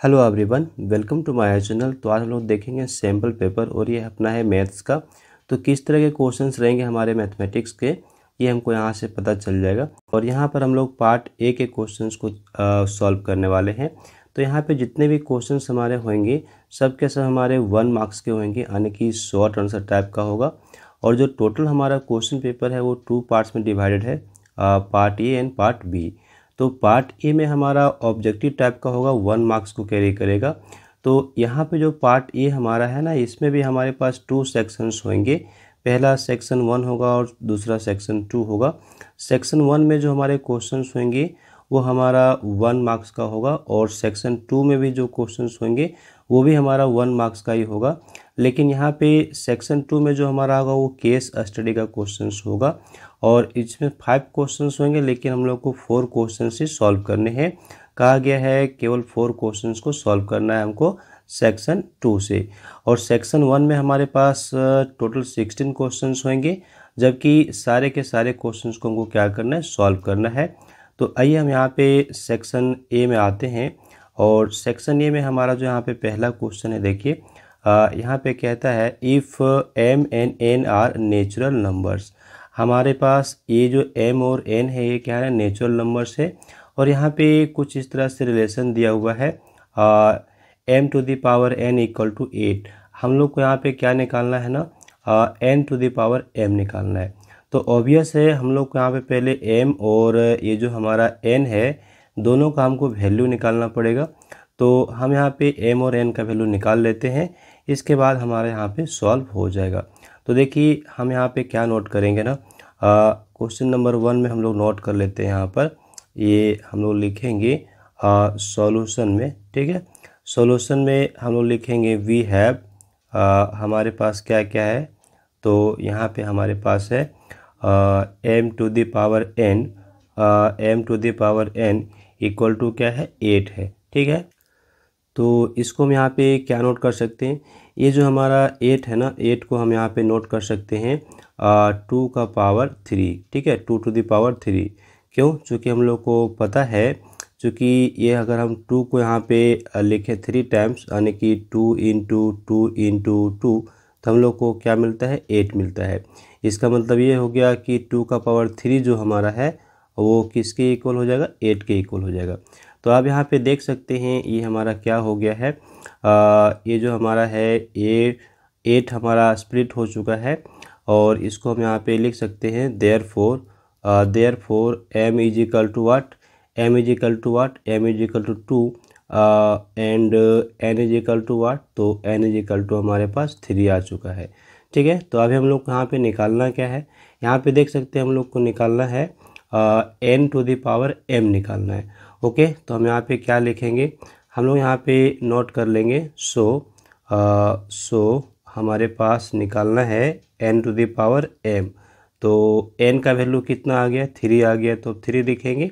Hello everyone, welcome to my channel. तो आज हम लोग देखेंगे सैम्पल पेपर और ये अपना है मैथ्स का। तो किस तरह के क्वेश्चंस रहेंगे हमारे मैथमेटिक्स के, ये हमको यहाँ से पता चल जाएगा। और यहाँ पर हम लोग पार्ट ए के क्वेश्चंस को सॉल्व करने वाले हैं। तो यहाँ पे जितने भी क्वेश्चंस हमारे होंगे सब के सब हमारे 1 मार्क्स के होंगे, यानी कि शॉर्ट आंसर टाइप का होगा। और जो टोटल हमारा क्वेश्चन पेपर है वो 2 पार्ट्स में डिवाइडेड है, part A and part B. तो पार्ट ए में हमारा ऑब्जेक्टिव टाइप का होगा, 1 मार्क्स को कैरी करेगा। तो यहाँ पे जो पार्ट ए हमारा है ना, इसमें भी हमारे पास 2 सेक्शंस होंगे। पहला सेक्शन 1 होगा और दूसरा सेक्शन 2 होगा। सेक्शन 1 में जो हमारे क्वेश्चंस होंगे वो हमारा 1 मार्क्स का होगा, और सेक्शन 2 में भी जो क्वेश्चंस होंगे वो भी हमारा 1 मार्क्स का ही होगा। लेकिन यहाँ पे सेक्शन 2 में जो हमारा होगा वो केस स्टडी का क्वेश्चंस होगा, और इसमें 5 क्वेश्चंस होंगे, लेकिन हम लोग को 4 क्वेश्चंस ही सॉल्व करने हैं। कहा गया है केवल 4 क्वेश्चंस को सॉल्व करना है हमको सेक्शन 2 से। और सेक्शन 1 में हमारे पास टोटल 16 क्वेश्चंस होंगे, जबकि सारे के सारे क्वेश्चंस को हमको क्या करना है, सॉल्व करना है। तो आइए हम यहाँ पे सेक्शन ए में आते हैं। और सेक्शन ए में हमारा जो यहाँ पे पहला क्वेश्चन है, देखिए यहाँ पे कहता है if M and N are natural numbers. हमारे पास ये जो m और n है ये क्या है, नेचुरल नंबर्स है। और यहाँ पे कुछ इस तरह से रिलेशन दिया हुआ है, m to the power n equal to 8। हम लोग को यहाँ पे क्या निकालना है ना, n to the power m निकालना है। तो ऑब्वियस है हम लोग को यहाँ पे पहले m और ये जो हमारा n है दोनों का हमको वैल्यू निकालना पड़ेगा। तो हम यहाँ पे m और n का वैल्यू निकाल लेते हैं, इसके बाद हमारा यहाँ पे सॉल्व हो जाएगा। तो देखिए हम यहाँ पे क्या नोट करेंगे ना, क्वेश्चन नंबर 1 में हम लोग नोट कर लेते हैं। यहाँ पर ये हम लोग लिखेंगे सॉल्यूशन में, ठीक है। सॉल्यूशन में हम लोग लिखेंगे वी हैव, हमारे पास क्या क्या है, तो यहाँ पे हमारे पास है m to the power n, m to the power n equal to क्या है, 8 है, ठीक है। तो इसको हम यहाँ पे क्या नोट कर सकते हैं, ये जो हमारा 8 है ना, 8 को हम यहाँ पे नोट कर सकते हैं 2 का पावर 3, ठीक है, 2 टू द पावर 3। क्यों? चूँकि हम लोग को पता है, चूँकि ये अगर हम 2 को यहाँ पे लिखें 3 टाइम्स, यानी कि 2 इंटू 2 इंटू 2, तो हम लोग को क्या मिलता है, 8 मिलता है। इसका मतलब ये हो गया कि 2 का पावर 3 जो हमारा है वो किसके इक्वल हो जाएगा, 8 के इक्वल हो जाएगा। तो आप यहाँ पे देख सकते हैं ये हमारा क्या हो गया है, ये जो हमारा है ये 8 हमारा स्प्लिट हो चुका है। और इसको हम यहाँ पे लिख सकते हैं therefore m is equal to what, m is equal to what, m is equal to 2 and n is equal to what, तो n इज इक्वल टू हमारे पास 3 आ चुका है, ठीक है। तो अभी हम लोग को यहाँ पे निकालना क्या है, यहाँ पे देख सकते हैं हम लोग को निकालना है n to the power m निकालना है। ओके, तो हम यहाँ पे क्या लिखेंगे, हम लोग यहाँ पे नोट कर लेंगे सो हमारे पास निकालना है n to the power m। तो n का वैल्यू कितना आ गया, 3 आ गया, तो 3 लिखेंगे।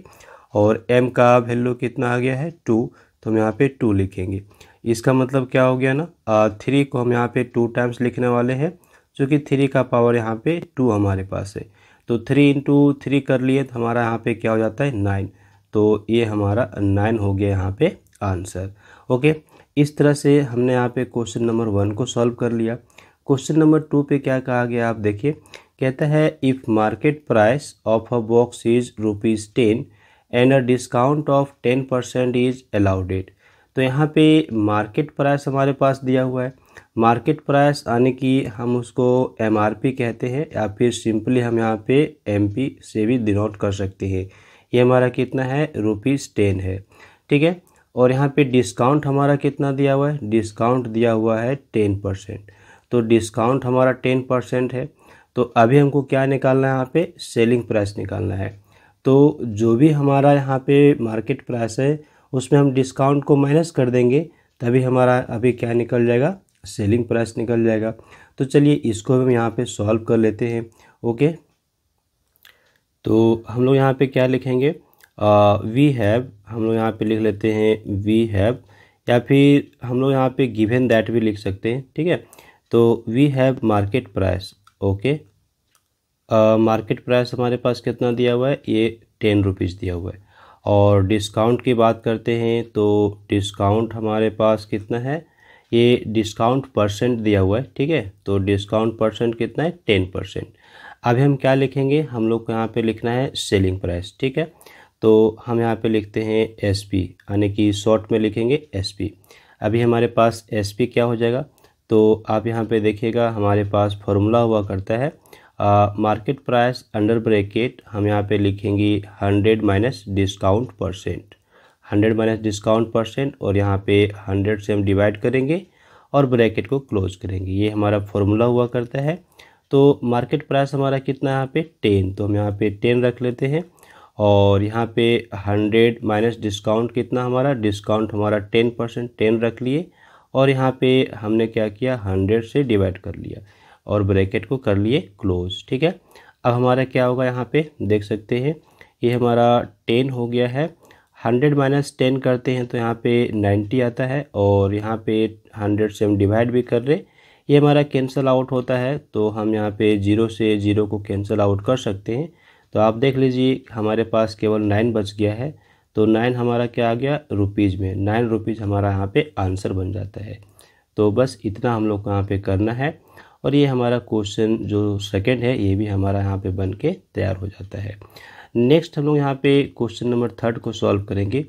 और m का वैल्यू कितना आ गया है, 2, तो हम यहाँ पे 2 लिखेंगे। इसका मतलब क्या हो गया ना, 3 को हम यहाँ पे 2 टाइम्स लिखने वाले हैं, क्योंकि 3 का पावर यहाँ पे 2 हमारे पास है। तो 3 इंटू 3 कर लिए तो हमारा यहाँ पे क्या हो जाता है, 9। तो ये हमारा 9 हो गया यहाँ पे आंसर। ओके, इस तरह से हमने यहाँ पे क्वेश्चन नंबर 1 को सॉल्व कर लिया। क्वेश्चन नंबर 2 पे क्या कहा गया, आप देखिए, कहता है if market price of a box is ₹10 and a discount of 10% is allowed. तो यहाँ पे मार्केट प्राइस हमारे पास दिया हुआ है। मार्केट प्राइस यानी कि हम उसको MRP कहते हैं, या फिर सिंपली हम यहाँ पे MP से भी डिनोट कर सकते हैं। ये हमारा कितना है, ₹10 है, ठीक है। और यहाँ पे डिस्काउंट हमारा कितना दिया हुआ है, डिस्काउंट दिया हुआ है 10%। तो डिस्काउंट हमारा 10% है। तो अभी हमको क्या निकालना है, यहाँ पे सेलिंग प्राइस निकालना है। तो जो भी हमारा यहाँ पे मार्केट प्राइस है उसमें हम डिस्काउंट को माइनस कर देंगे, तभी हमारा अभी क्या निकल जाएगा, सेलिंग प्राइस निकल जाएगा। तो चलिए इसको हम यहाँ पे सॉल्व कर लेते हैं। ओके, तो हम लोग यहाँ पे क्या लिखेंगे, वी हैव, हम लोग यहाँ पे लिख लेते हैं वी हैव, या फिर हम लोग यहाँ पे गिवन दैट भी लिख सकते हैं, ठीक है। तो we have market price, okay, market price हमारे पास कितना दिया हुआ है, ये ₹10 दिया हुआ है। और डिस्काउंट की बात करते हैं तो डिस्काउंट हमारे पास कितना है, ये डिस्काउंट परसेंट दिया हुआ है, ठीक है। तो डिस्काउंट परसेंट कितना है, 10%। अभी हम क्या लिखेंगे, हम लोग को यहाँ पे लिखना है सेलिंग प्राइस, ठीक है। तो हम यहाँ पे लिखते हैं एसपी, यानी कि शॉर्ट में लिखेंगे एसपी। अभी हमारे पास एसपी क्या हो जाएगा, तो आप यहाँ पे देखिएगा हमारे पास फॉर्मूला हुआ करता है मार्केट प्राइस अंडर ब्रैकेट, हम यहाँ पे लिखेंगे 100 minus discount percent, 100 minus discount percent, और यहाँ पे 100 से हम डिवाइड करेंगे और ब्रैकेट को क्लोज करेंगे। ये हमारा फॉर्मूला हुआ करता है। तो मार्केट प्राइस हमारा कितना है यहाँ पे 10, तो हम यहाँ पे 10 रख लेते हैं। और यहाँ पे 100 माइनस डिस्काउंट कितना हमारा, डिस्काउंट हमारा 10%, 10 रख लिए। और यहाँ पे हमने क्या किया, 100 से डिवाइड कर लिया और ब्रैकेट को कर लिए क्लोज, ठीक है। अब हमारा क्या होगा, यहाँ पे देख सकते हैं ये हमारा 10 हो गया है। 100 माइनस 10 करते हैं तो यहाँ पे 90 आता है, और यहाँ पे 100 से हम डिवाइड भी कर रहे, ये हमारा कैंसिल आउट होता है। तो हम यहाँ पे 0 से 0 को कैंसिल आउट कर सकते हैं। तो आप देख लीजिए हमारे पास केवल 9 बच गया है। तो 9 हमारा क्या आ गया रुपीज़ में, 9 रुपीज़ हमारा यहाँ पे आंसर बन जाता है। तो बस इतना हम लोग को यहाँ पे करना है, और ये हमारा क्वेश्चन जो सेकंड है ये भी हमारा यहाँ पे बन के तैयार हो जाता है। नेक्स्ट हम लोग यहाँ पे क्वेश्चन नंबर 3 को सॉल्व करेंगे।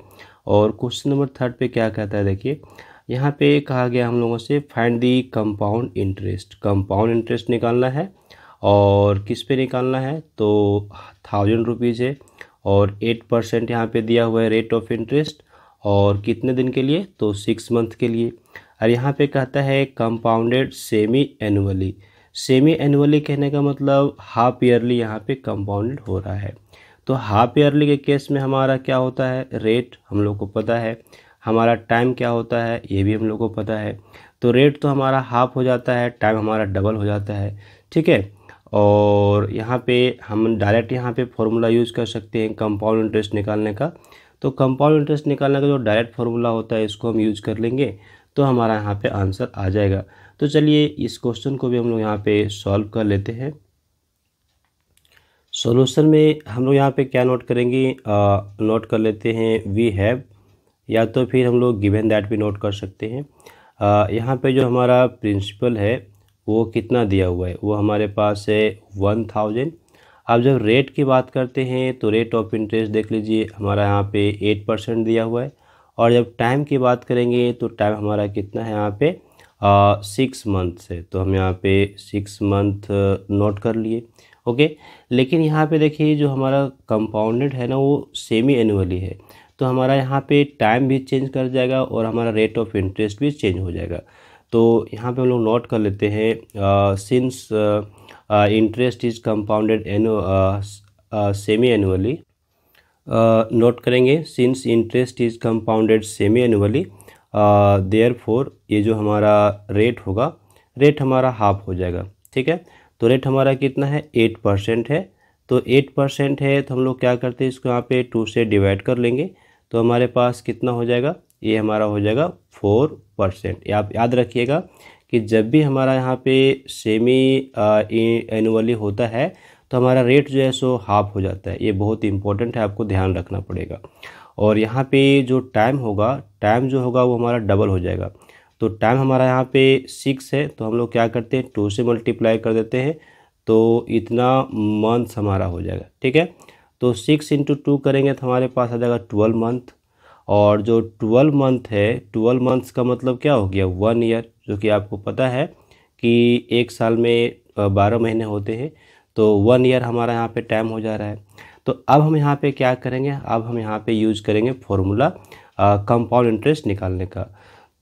और क्वेश्चन नंबर 3 पे क्या कहता है, देखिए यहाँ पे कहा गया हम लोगों से find the compound interest, compound interest निकालना है। और किस पे निकालना है, तो 1000 रुपीज़ है, और 8% यहाँ पे दिया हुआ है रेट ऑफ इंटरेस्ट, और कितने दिन के लिए, तो 6 मंथ के लिए। और यहाँ पे कहता है compounded semi annually, semi annually कहने का मतलब हाफ ईयरली यहाँ पे कंपाउंडेड हो रहा है। तो हाफ ईयरली के केस में हमारा क्या होता है, रेट हम लोग को पता है, हमारा टाइम क्या होता है ये भी हम लोग को पता है। तो रेट तो हमारा हाफ हो जाता है, टाइम हमारा डबल हो जाता है, ठीक है। और यहाँ पे हम डायरेक्ट यहाँ पे फॉर्मूला यूज़ कर सकते हैं कंपाउंड इंटरेस्ट निकालने का। तो कंपाउंड इंटरेस्ट निकालने का जो डायरेक्ट फार्मूला होता है इसको हम यूज़ कर लेंगे, तो हमारा यहाँ पे आंसर आ जाएगा। तो चलिए इस क्वेश्चन को भी हम लोग यहाँ पे सॉल्व कर लेते हैं। सॉल्यूशन में हम लोग यहाँ पे क्या नोट करेंगे, नोट कर लेते हैं वी हैव, या तो फिर हम लोग गिवन दैट भी नोट कर सकते हैं। यहाँ पे जो हमारा प्रिंसिपल है वो कितना दिया हुआ है, वो हमारे पास है 1000। अब जब रेट की बात करते हैं तो रेट ऑफ इंटरेस्ट देख लीजिए हमारा यहाँ पे 8% दिया हुआ है। और जब टाइम की बात करेंगे तो टाइम हमारा कितना है यहाँ पे 6 मंथ है, तो हम यहाँ पे 6 मंथ नोट कर लिए, ओके। लेकिन यहाँ पे देखिए जो हमारा कंपाउंडेड है ना वो सेमी एनुअली है, तो हमारा यहाँ पे टाइम भी चेंज कर जाएगा और हमारा रेट ऑफ इंटरेस्ट भी चेंज हो जाएगा। तो यहाँ पे हम लोग नोट कर लेते हैं since interest is compounded semi annually, note करेंगे since interest is compounded semi annually, therefore ये जो हमारा रेट होगा, रेट हमारा हाफ हो जाएगा, ठीक है। तो रेट हमारा कितना है 8% है, तो 8% है तो हम लोग क्या करते हैं इसको यहाँ पे 2 से डिवाइड कर लेंगे, तो हमारे पास कितना हो जाएगा, ये हमारा हो जाएगा 4%। आप याद रखिएगा कि जब भी हमारा यहाँ पे सेमी एनुअली होता है तो हमारा रेट जो है सो हाफ हो जाता है, ये बहुत इंपॉर्टेंट है, आपको ध्यान रखना पड़ेगा। और यहाँ पे जो टाइम होगा, टाइम जो होगा वो हमारा डबल हो जाएगा। तो टाइम हमारा यहाँ पे 6 है, तो हम लोग क्या करते हैं 2 से मल्टीप्लाई कर देते हैं, तो इतना मंथ हमारा हो जाएगा, ठीक है। तो 6 × 2 करेंगे तो हमारे पास आ जाएगा 12 मंथ। और जो 12 मंथ है, 12 मंथ्स का मतलब क्या हो गया 1 ईयर, जो कि आपको पता है कि एक साल में 12 महीने होते हैं, तो 1 ईयर हमारा यहाँ पे टाइम हो जा रहा है। तो अब हम यहाँ पे क्या करेंगे, अब हम यहाँ पे यूज़ करेंगे फॉर्मूला कंपाउंड इंटरेस्ट निकालने का।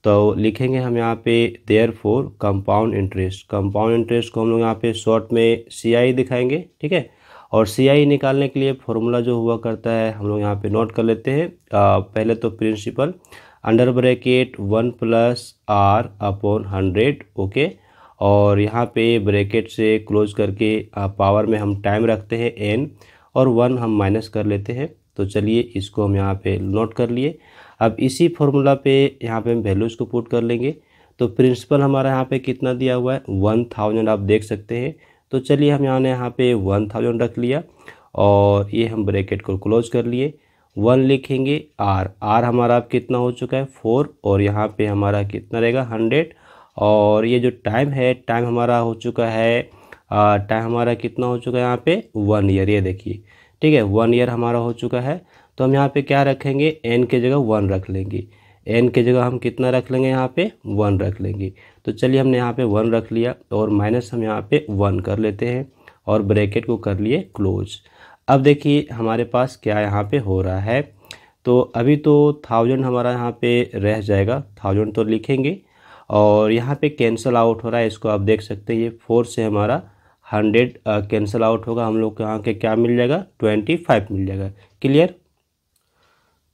तो लिखेंगे हम यहाँ पे therefore compound interest, compound interest को हम लोग यहाँ पे शॉर्ट में CI दिखाएंगे, ठीक है। और CI निकालने के लिए फॉर्मूला जो हुआ करता है हम लोग यहाँ पे नोट कर लेते हैं। पहले तो principal under bracket 1 + R/100, okay. और यहाँ पे ब्रैकेट से क्लोज करके पावर में हम टाइम रखते हैं n, और 1 हम माइनस कर लेते हैं। तो चलिए इसको हम यहाँ पे नोट कर लिए। अब इसी फॉर्मूला पे यहाँ पे हम वैल्यूज़ को पुट कर लेंगे। तो प्रिंसिपल हमारा यहाँ पे कितना दिया हुआ है 1000, आप देख सकते हैं। तो चलिए हम यहाँ पे 1000 रख लिया, और ये हम ब्रैकेट को क्लोज कर लिए। 1 लिखेंगे, आर हमारा अब कितना हो चुका है 4, और यहाँ पे हमारा कितना रहेगा 100, और ये जो टाइम है, टाइम हमारा हो चुका है, टाइम हमारा कितना हो चुका है यहाँ पे 1 ईयर, ये देखिए, ठीक है 1 ईयर हमारा हो चुका है। तो हम यहाँ पे क्या रखेंगे, n के जगह 1 रख लेंगे, n के जगह हम कितना रख लेंगे, यहाँ पे 1 रख लेंगे। तो चलिए हमने यहाँ पे 1 रख लिया, और माइनस हम यहाँ पे 1 कर लेते हैं, और ब्रैकेट को कर लिए क्लोज। अब देखिए हमारे पास क्या यहाँ पे हो रहा है, तो अभी तो 1000 हमारा यहाँ पे रह जाएगा, 1000 तो लिखेंगे, और यहाँ पे कैंसिल आउट हो रहा है, इसको आप देख सकते हैं, ये 4 से हमारा 100 कैंसिल आउट होगा, हम लोग को यहाँ के क्या मिल जाएगा 25 मिल जाएगा। क्लियर।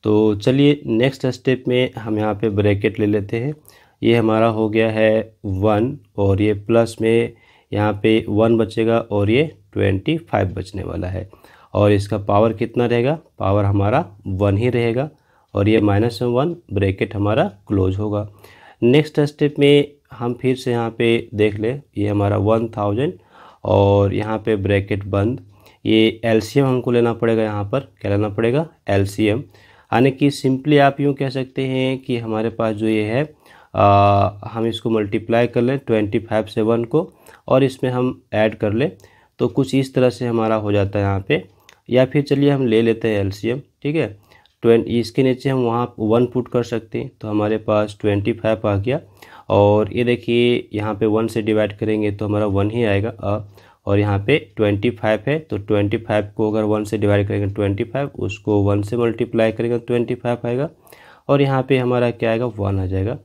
तो चलिए नेक्स्ट स्टेप में हम यहाँ पे ब्रैकेट ले लेते हैं। ये हमारा हो गया है 1, और ये प्लस में यहाँ पे 1 बचेगा, और ये 25 बचने वाला है, और इसका पावर कितना रहेगा, पावर हमारा 1 ही रहेगा, और ये -1 ब्रैकेट हमारा क्लोज होगा। नेक्स्ट स्टेप में हम फिर से यहाँ पे देख ले, ये हमारा 1000, और यहाँ पे ब्रैकेट बंद। ये एलसीएम हमको लेना पड़ेगा, यहाँ पर क्या लेना पड़ेगा, एलसीएम, यानी कि सिंपली आप यूँ कह सकते हैं कि हमारे पास जो ये है हम इसको मल्टीप्लाई कर लें 25 से 1 को, और इसमें हम ऐड कर लें, तो कुछ इस तरह से हमारा हो जाता है यहाँ पे। या फिर चलिए हम ले लेते हैं एलसीएम, ठीक है, इसके नीचे हम वहाँ 1 पुट कर सकते हैं, तो हमारे पास 25 आ गया, और ये देखिए यहाँ पे 1 से डिवाइड करेंगे तो हमारा 1 ही आएगा, और यहाँ पे 25 है, तो 25 को अगर 1 से डिवाइड करेंगे 25, उसको 1 से मल्टीप्लाई करेंगे 25 आएगा, और यहाँ पे हमारा क्या आएगा 1 आ जाएगा,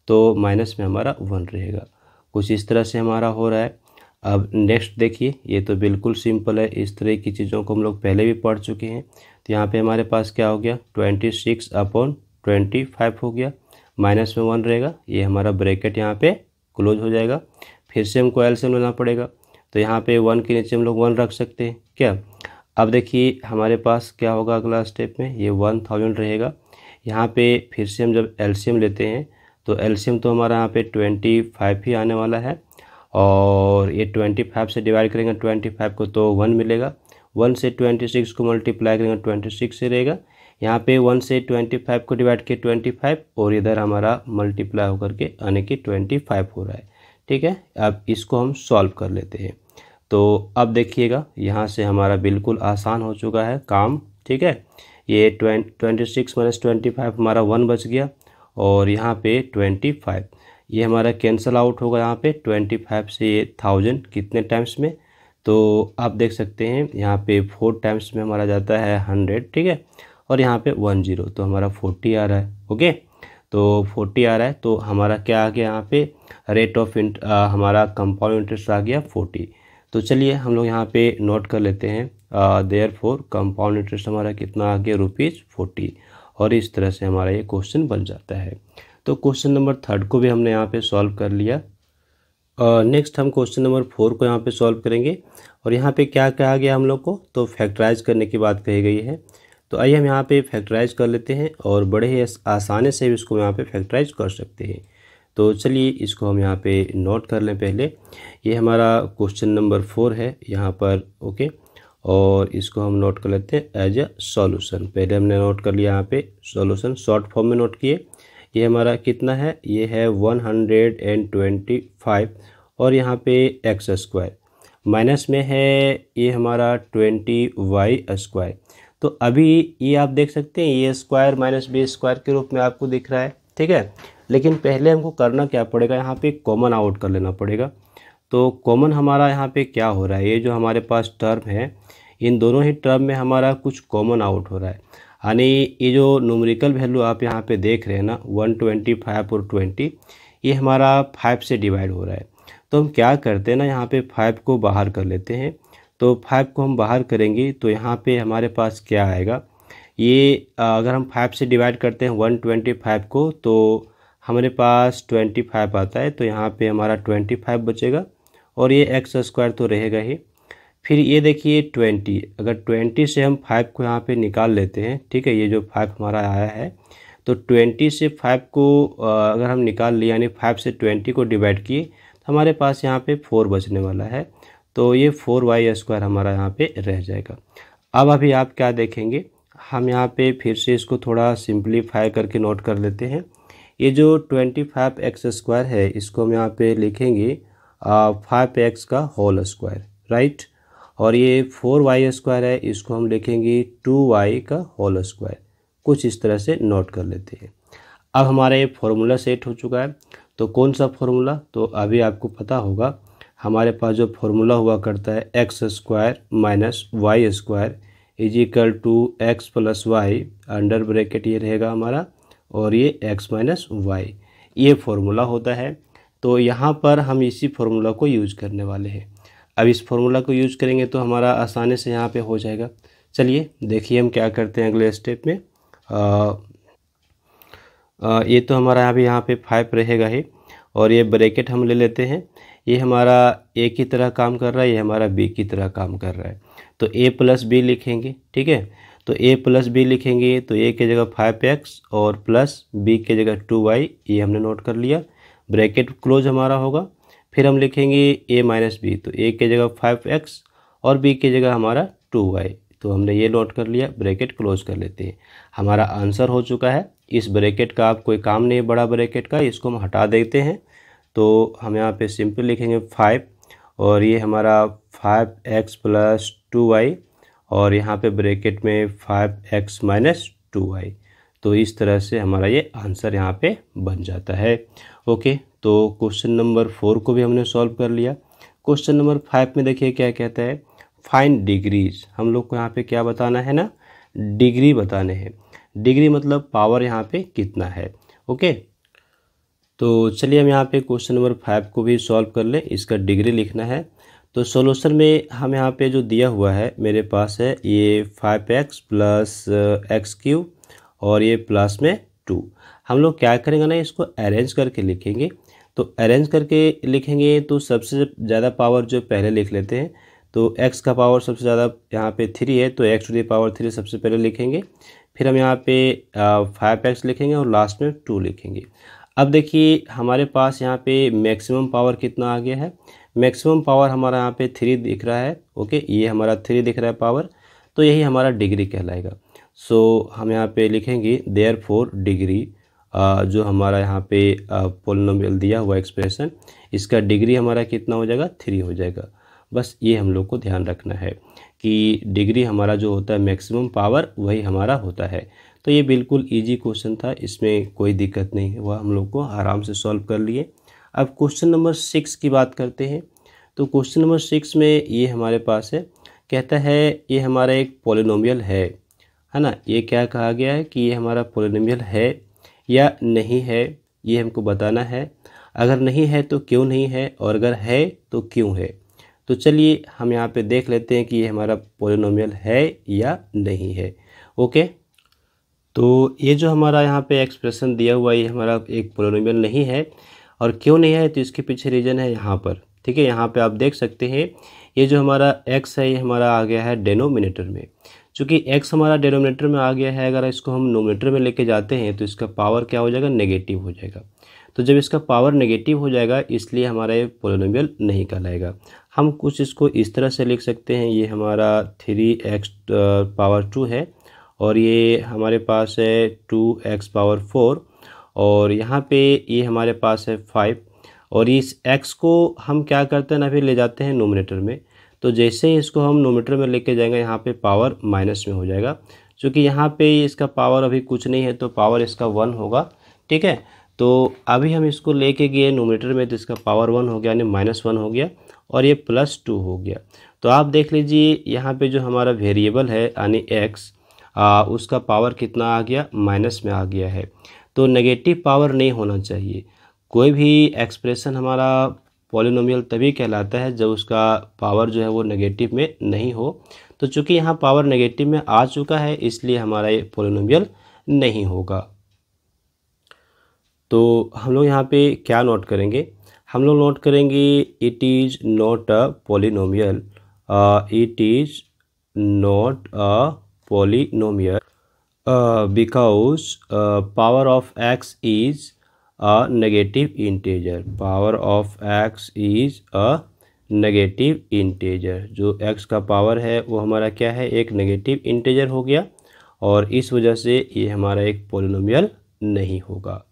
तो माइनस में हमारा 1 रहेगा। कुछ इस तरह से हमारा हो रहा है। अब नेक्स्ट देखिए, ये तो बिल्कुल सिंपल है, इस तरह की चीज़ों को हम लोग पहले भी पढ़ चुके हैं। तो यहाँ पे हमारे पास क्या हो गया 26/25 हो गया, माइनस में 1 रहेगा, ये हमारा ब्रैकेट यहाँ पे क्लोज हो जाएगा। फिर से हमको एलसीएम लेना पड़ेगा, तो यहाँ पे 1 के नीचे हम लोग 1 रख सकते हैं क्या। अब देखिए हमारे पास क्या होगा अगला स्टेप में, ये 1000 रहेगा, यहाँ पे फिर से हम जब एलसीएम लेते हैं तो एलसीएम तो हमारा यहाँ पे 25 ही आने वाला है, और ये 25 से डिवाइड करेंगे 25 को तो 1 मिलेगा, 1 से 26 को मल्टीप्लाई करेंगे 26 से रहेगा, यहाँ पे 1 से 25 को डिवाइड किए 25, और इधर हमारा मल्टीप्लाई होकर के आने की 25 हो रहा है, ठीक है। अब इसको हम सॉल्व कर लेते हैं। तो अब देखिएगा यहाँ से हमारा बिल्कुल आसान हो चुका है काम, ठीक है। ये 26 - 25 हमारा 1 बच गया, और यहाँ पे 25 ये हमारा कैंसिल आउट होगा, यहाँ पे 25 से ये 1000 कितने टाइम्स में, तो आप देख सकते हैं यहाँ पे 4 टाइम्स में हमारा जाता है 100, ठीक है, और यहाँ पे 10 तो हमारा 40 आ रहा है। ओके, तो 40 आ रहा है, तो हमारा क्या आ गया यहाँ पे रेट ऑफ हमारा कंपाउंड इंटरेस्ट आ गया 40। तो चलिए हम लोग यहाँ पे नोट कर लेते हैं, देयरफॉर कंपाउंड इंटरेस्ट हमारा कितना आ गया ₹40, और इस तरह से हमारा ये क्वेश्चन बन जाता है। तो क्वेश्चन नंबर 3 को भी हमने यहाँ पे सॉल्व कर लिया। नेक्स्ट हम क्वेश्चन नंबर 4 को यहाँ पे सॉल्व करेंगे, और यहाँ पे क्या कहा गया हम लोग को, तो फैक्टराइज करने की बात कही गई है। तो आइए हम यहाँ पे फैक्टराइज कर लेते हैं, और बड़े ही आसानी से इसको यहाँ पे फैक्टराइज कर सकते हैं। तो चलिए इसको हम यहाँ पे नोट कर लें पहले। ये हमारा क्वेश्चन नंबर 4 है यहाँ पर, ओके, और इसको हम नोट कर लेते हैं एज ए सॉल्यूशन। पहले हमने नोट कर लिया यहाँ पे सॉल्यूशन, शॉर्ट फॉर्म में नोट किए। ये हमारा कितना है, ये है 125, और यहाँ पे x², माइनस में है ये हमारा 20y²। तो अभी ये आप देख सकते हैं ये स्क्वायर माइनस बी स्क्वायर के रूप में आपको दिख रहा है, ठीक है। लेकिन पहले हमको करना क्या पड़ेगा, यहाँ पे कॉमन आउट कर लेना पड़ेगा। तो कॉमन हमारा यहाँ पे क्या हो रहा है, ये जो हमारे पास टर्म है, इन दोनों ही टर्म में हमारा कुछ कॉमन आउट हो रहा है, यानी ये जो न्यूमेरिकल वैल्यू आप यहाँ पे देख रहे हैं ना 125 और 20, ये हमारा 5 से डिवाइड हो रहा है। तो हम क्या करते हैं ना, यहाँ पे 5 को बाहर कर लेते हैं। तो 5 को हम बाहर करेंगे तो यहाँ पे हमारे पास क्या आएगा, ये अगर हम 5 से डिवाइड करते हैं 125 को तो हमारे पास 25 आता है, तो यहाँ पे हमारा 25 बचेगा, और ये x² तो रहेगा ही। फिर ये देखिए 20, अगर 20 से हम 5 को यहाँ पे निकाल लेते हैं, ठीक है, ये जो 5 हमारा आया है, तो 20 से 5 को अगर हम निकाल लिया, यानी 5 से 20 को डिवाइड किए, तो हमारे पास यहाँ पे 4 बचने वाला है, तो ये 4y² हमारा यहाँ पे रह जाएगा। अब अभी आप क्या देखेंगे, हम यहाँ पे फिर से इसको थोड़ा सिंप्लीफाई करके नोट कर लेते हैं। ये जो 25x² है इसको हम यहाँ पे लिखेंगे 5x का होल स्क्वायर, राइट। और ये 4y² है, इसको हम लिखेंगे 2y का होल स्क्वायर। कुछ इस तरह से नोट कर लेते हैं। अब हमारा ये फॉर्मूला सेट हो चुका है। तो कौन सा फॉर्मूला, तो अभी आपको पता होगा हमारे पास जो फॉर्मूला हुआ करता है x² minus y² is equal to x plus Y, under bracket ये रहेगा हमारा, और ये x माइनस वाई, ये फॉर्मूला होता है। तो यहाँ पर हम इसी फॉर्मूला को यूज करने वाले हैं। अब इस फॉर्मूला को यूज करेंगे तो हमारा आसानी से यहाँ पे हो जाएगा। चलिए देखिए हम क्या करते हैं अगले स्टेप में। ये तो हमारा अभी यहाँ पे 5 रहेगा ही, और ये ब्रैकेट हम ले लेते हैं। ये हमारा a की तरह काम कर रहा है, ये हमारा b की तरह काम कर रहा है। तो a प्लस बी लिखेंगे, ठीक है। तो a प्लस बी लिखेंगे तो a की जगह 5x और प्लस b की जगह 2y, ये हमने नोट कर लिया। ब्रैकेट क्लोज हमारा होगा। फिर हम लिखेंगे a माइनस बी, तो a की जगह 5x और b की जगह हमारा 2y, तो हमने ये नोट कर लिया। ब्रैकेट क्लोज कर लेते हैं। हमारा आंसर हो चुका है। इस ब्रैकेट का आप कोई काम नहीं है, बड़ा ब्रैकेट का, इसको हम हटा देते हैं। तो हम यहाँ पे सिंपल लिखेंगे 5, और ये हमारा 5x प्लस 2y, और यहाँ पे ब्रैकेट में 5x माइनस 2y। तो इस तरह से हमारा ये आंसर यहाँ पे बन जाता है। ओके, तो क्वेश्चन नंबर 4 को भी हमने सॉल्व कर लिया। क्वेश्चन नंबर 5 में देखिए क्या कहता है, फाइंड डिग्रीज। हम लोग को यहाँ पे क्या बताना है ना, डिग्री बताने हैं। डिग्री मतलब पावर यहाँ पे कितना है। ओके, तो चलिए हम यहाँ पे क्वेश्चन नंबर 5 को भी सॉल्व कर लें। इसका डिग्री लिखना है। तो सॉल्यूशन में हम यहाँ पे जो दिया हुआ है मेरे पास है ये 5x प्लस x³ और ये प्लस में 2। हम लोग क्या करेंगे ना, इसको अरेंज करके लिखेंगे। तो अरेंज करके लिखेंगे तो सबसे ज़्यादा पावर जो पहले लिख लेते हैं। तो x का पावर सबसे ज़्यादा यहाँ पे 3 है, तो x⁻³ सबसे पहले लिखेंगे। फिर हम यहाँ पे 5x लिखेंगे और लास्ट में 2 लिखेंगे। अब देखिए हमारे पास यहाँ पे मैक्सिमम पावर कितना आ गया है। मैक्सिमम पावर हमारा यहाँ पे 3 दिख रहा है। ओके, ये हमारा 3 दिख रहा है पावर, तो यही हमारा डिग्री कहलाएगा। सो हम यहाँ पे लिखेंगे देयरफॉर डिग्री, जो हमारा यहाँ पे पॉलिनोमियल दिया हुआ एक्सप्रेशन, इसका डिग्री हमारा कितना हो जाएगा, 3 हो जाएगा। बस ये हम लोग को ध्यान रखना है कि डिग्री हमारा जो होता है मैक्सिमम पावर, वही हमारा होता है। तो ये बिल्कुल इजी क्वेश्चन था, इसमें कोई दिक्कत नहीं है, वह हम लोग को आराम से सॉल्व कर लिए। अब क्वेश्चन नंबर 6 की बात करते हैं। तो क्वेश्चन नंबर 6 में ये हमारे पास है, कहता है ये हमारा एक पॉलिनोमियल है ना। ये क्या कहा गया है कि ये हमारा पॉलिनोमियल है या नहीं है, ये हमको बताना है। अगर नहीं है तो क्यों नहीं है, और अगर है तो क्यों है। तो चलिए हम यहाँ पे देख लेते हैं कि ये हमारा पॉलिनोमियल है या नहीं है। ओके, तो ये जो हमारा यहाँ पे एक्सप्रेशन दिया हुआ है, ये हमारा एक पॉलिनोमियल नहीं है। और क्यों नहीं है, तो इसके पीछे रीज़न है यहाँ पर, ठीक है। यहाँ पे आप देख सकते हैं ये जो हमारा x है, ये हमारा आ गया है डेनोमिनेटर में। चूँकि x हमारा डेनोमिनेटर में आ गया है, अगर इसको हम नोमिनेटर में लेके जाते हैं तो इसका पावर क्या हो जाएगा, नेगेटिव हो जाएगा। तो जब इसका पावर नेगेटिव हो जाएगा, इसलिए हमारा ये पॉलिनोमियल नहीं कहलाएगा। हम कुछ इसको इस तरह से लिख सकते हैं, ये हमारा 3x⁻² है, और ये हमारे पास है 2x⁻4, और यहाँ पे ये हमारे पास है 5। और इस x को हम क्या करते हैं ना, फिर ले जाते हैं नोमिनेटर में। तो जैसे ही इसको हम नोमिनेटर में लेके जाएंगे, यहाँ पे पावर माइनस में हो जाएगा। क्योंकि यहाँ पे इसका पावर अभी कुछ नहीं है, तो पावर इसका 1 होगा, ठीक है। तो अभी हम इसको लेके गए नोमिनेटर में, तो इसका पावर 1 हो गया, यानी -1 हो गया, और ये +2 हो गया। तो आप देख लीजिए यहाँ पे जो हमारा वेरिएबल है यानी x, उसका पावर कितना आ गया, माइनस में आ गया है। तो नेगेटिव पावर नहीं होना चाहिए। कोई भी एक्सप्रेशन हमारा पॉलिनोमियल तभी कहलाता है जब उसका पावर जो है वो नेगेटिव में नहीं हो। तो चूंकि यहाँ पावर नेगेटिव में आ चुका है, इसलिए हमारा ये पॉलिनोमियल नहीं होगा। तो हम लोग यहाँ पे क्या नोट करेंगे, हम लोग नोट करेंगे it is not a polynomial, it is not a polynomial because power of x is a negative integer. Power of x is a negative integer. जो x का पावर है वो हमारा क्या है, एक नेगेटिव इंटीजर हो गया। और इस वजह से ये हमारा एक पॉलिनोमियल नहीं होगा।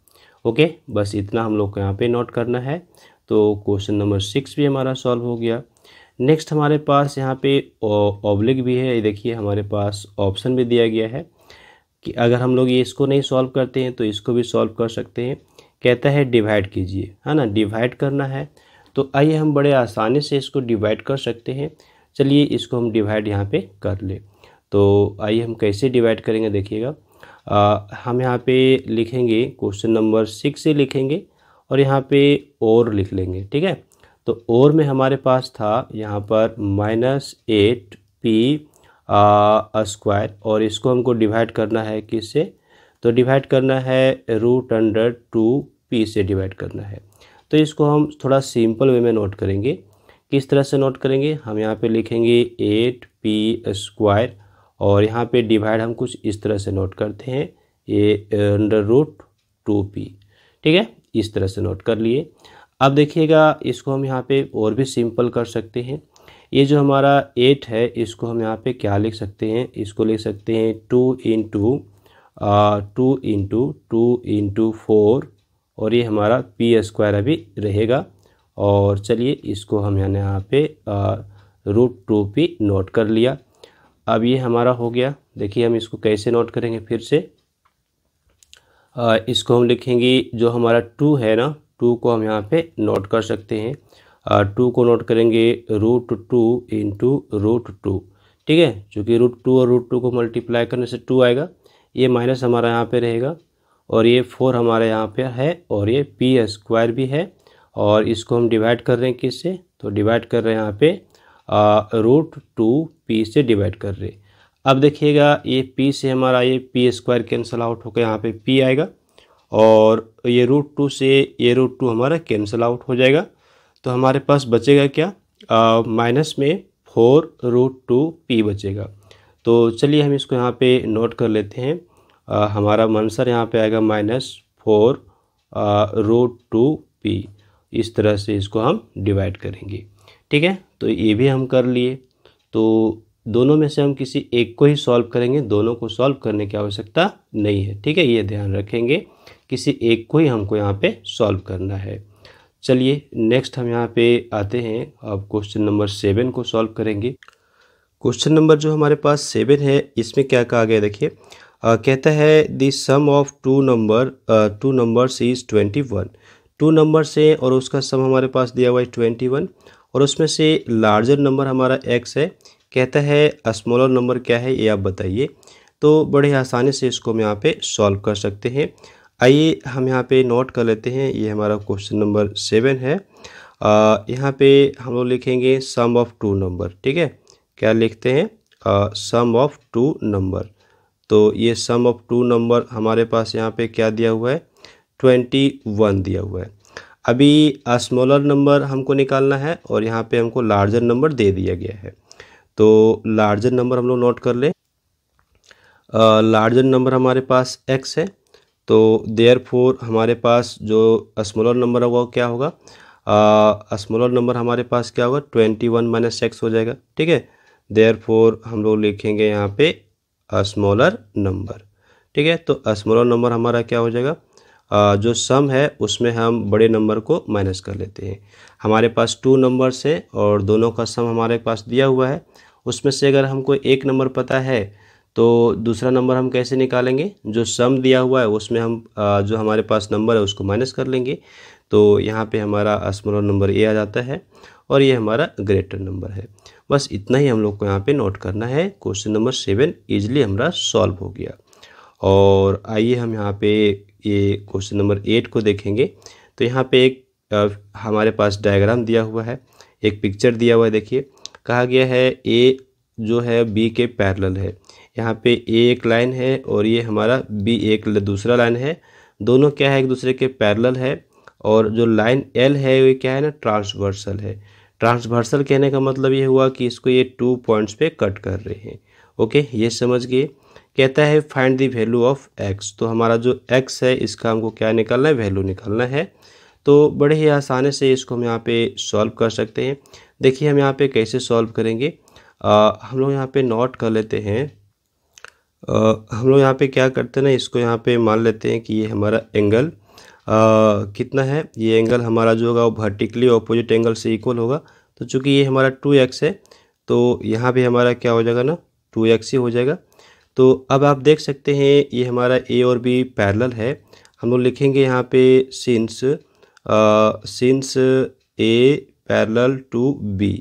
ओके, बस इतना हम लोग को यहाँ पे नोट करना है। तो क्वेश्चन नंबर 6 भी हमारा सॉल्व हो गया। नेक्स्ट हमारे पास यहाँ पे ऑब्लिक भी है। ये देखिए हमारे पास ऑप्शन भी दिया गया है कि अगर हम लोग ये इसको नहीं सॉल्व करते हैं तो इसको भी सॉल्व कर सकते हैं। कहता है डिवाइड कीजिए, है ना, डिवाइड करना है। तो आइए हम बड़े आसानी से इसको डिवाइड कर सकते हैं। चलिए इसको हम डिवाइड यहाँ पे कर ले। तो आइए हम कैसे डिवाइड करेंगे देखिएगा। हम यहाँ पे लिखेंगे क्वेश्चन नंबर 6 से लिखेंगे और यहाँ पे और लिख लेंगे, ठीक है। तो और में हमारे पास था यहाँ पर -8p स्क्वायर, और इसको हमको डिवाइड करना है किससे, तो डिवाइड करना है √2p से डिवाइड करना है। तो इसको हम थोड़ा सिंपल वे में नोट करेंगे। किस तरह से नोट करेंगे, हम यहाँ पे लिखेंगे 8p स्क्वायर और यहाँ पे डिवाइड हम कुछ इस तरह से नोट करते हैं, ये √2p, ठीक है, इस तरह से नोट कर लिए। अब देखिएगा इसको हम यहाँ पे और भी सिंपल कर सकते हैं। ये जो हमारा 8 है इसको हम यहाँ पे क्या लिख सकते हैं, इसको लिख सकते हैं 2 इंटू 4 और ये हमारा p स्क्वायर अभी रहेगा। और चलिए इसको हम यहाँ पे √2p नोट कर लिया। अब ये हमारा हो गया। देखिए हम इसको कैसे नोट करेंगे फिर से। इसको हम लिखेंगे, जो हमारा 2 है ना, 2 को हम यहाँ पे नोट कर सकते हैं। 2 को नोट करेंगे √2 इंटू √2, ठीक है, चूँकि √2 और √2 को मल्टीप्लाई करने से 2 आएगा। ये माइनस हमारा यहाँ पे रहेगा और ये 4 हमारे यहाँ पे है और ये p स्क्वायर भी है। और इसको हम डिवाइड कर रहे हैं किससे, तो डिवाइड कर रहे हैं यहाँ पे √2p से डिवाइड कर रहे। अब देखिएगा ये p से हमारा ये p स्क्वायर कैंसिल आउट होकर यहाँ पे p आएगा और ये √2 से ये √2 हमारा कैंसिल आउट हो जाएगा। तो हमारे पास बचेगा क्या, माइनस में 4√2p बचेगा। तो चलिए हम इसको यहाँ पे नोट कर लेते हैं। हमारा आंसर यहाँ पे आएगा -4√2p। इस तरह से इसको हम डिवाइड करेंगे, ठीक है। तो ये भी हम कर लिए। तो दोनों में से हम किसी एक को ही सॉल्व करेंगे, दोनों को सॉल्व करने की आवश्यकता नहीं है, ठीक है, ये ध्यान रखेंगे। किसी एक को ही हमको यहाँ पे सॉल्व करना है। चलिए नेक्स्ट हम यहाँ पे आते हैं। अब क्वेश्चन नंबर 7 को सॉल्व करेंगे। क्वेश्चन नंबर जो हमारे पास 7 है इसमें क्या कहा गया देखिए। कहता है the sum of two numbers is 21। 2 number से और उसका सम हमारे पास दिया हुआ है 21 और उसमें से लार्जर नंबर हमारा x है। कहता है स्मॉलर नंबर क्या है ये आप बताइए। तो बड़े आसानी से इसको हम यहाँ पे सॉल्व कर सकते हैं। आइए हम यहाँ पे नोट कर लेते हैं। ये हमारा क्वेश्चन नंबर 7 है। यहाँ पे हम लोग लिखेंगे सम ऑफ 2 नंबर, ठीक है। क्या लिखते हैं, सम ऑफ 2 नंबर। तो ये सम ऑफ 2 नंबर हमारे पास यहाँ पे क्या दिया हुआ है, 21 दिया हुआ है। अभी स्मॉलर नंबर हमको निकालना है और यहाँ पे हमको लार्जर नंबर दे दिया गया है। तो लार्जर नंबर हम लोग नोट कर ले। लार्जर नंबर हमारे पास x है। तो देयरफॉर हमारे पास जो स्मॉलर नंबर होगा वो क्या होगा, स्मॉलर नंबर हमारे पास क्या होगा, 21 - x हो जाएगा, ठीक है। देयरफॉर हम लोग लिखेंगे यहाँ पे स्मॉलर नंबर, ठीक है। तो स्मॉलर नंबर हमारा क्या हो जाएगा, जो सम है उसमें हम बड़े नंबर को माइनस कर लेते हैं। हमारे पास 2 नंबर्स है और दोनों का सम हमारे पास दिया हुआ है। उसमें से अगर हमको एक नंबर पता है तो दूसरा नंबर हम कैसे निकालेंगे, जो सम दिया हुआ है उसमें हम जो हमारे पास नंबर है उसको माइनस कर लेंगे। तो यहाँ पे हमारा स्मॉलर नंबर ए आ जाता है और ये हमारा ग्रेटर नंबर है। बस इतना ही हम लोग को यहाँ पे नोट करना है। क्वेश्चन नंबर 7 ईजिली हमारा सॉल्व हो गया। और आइए हम यहाँ पे ये क्वेश्चन नंबर 8 को देखेंगे। तो यहाँ पे एक हमारे पास डायग्राम दिया हुआ है, एक पिक्चर दिया हुआ है। देखिए कहा गया है ए जो है बी के पैरेलल है। यहाँ पे ए एक लाइन है और ये हमारा बी एक दूसरा लाइन है। दोनों क्या है, एक दूसरे के पैरेलल है। और जो लाइन एल है ये क्या है ना, ट्रांसवर्सल है। ट्रांसवर्सल कहने का मतलब ये हुआ कि इसको ये 2 पॉइंट्स पे कट कर रहे हैं। ओके, ये समझ गए। कहता है find the value of x। तो हमारा जो x है इसका हमको क्या निकालना है, वैल्यू निकालना है। तो बड़े ही आसानी से इसको हम यहाँ पे सॉल्व कर सकते हैं। देखिए हम यहाँ पे कैसे सॉल्व करेंगे। हम लोग यहाँ पे नोट कर लेते हैं। हम लोग यहाँ पे क्या करते हैं ना, इसको यहाँ पे मान लेते हैं कि ये हमारा एंगल कितना है। ये एंगल हमारा जो होगा वो वर्टिकली ऑपोजिट एंगल से इक्वल होगा। तो चूंकि ये हमारा 2x है तो यहाँ पे हमारा क्या हो जाएगा ना, 2x ही हो जाएगा। तो अब आप देख सकते हैं ये हमारा a और b पैरेलल है। हम लोग लिखेंगे यहाँ पे since a parallel to b।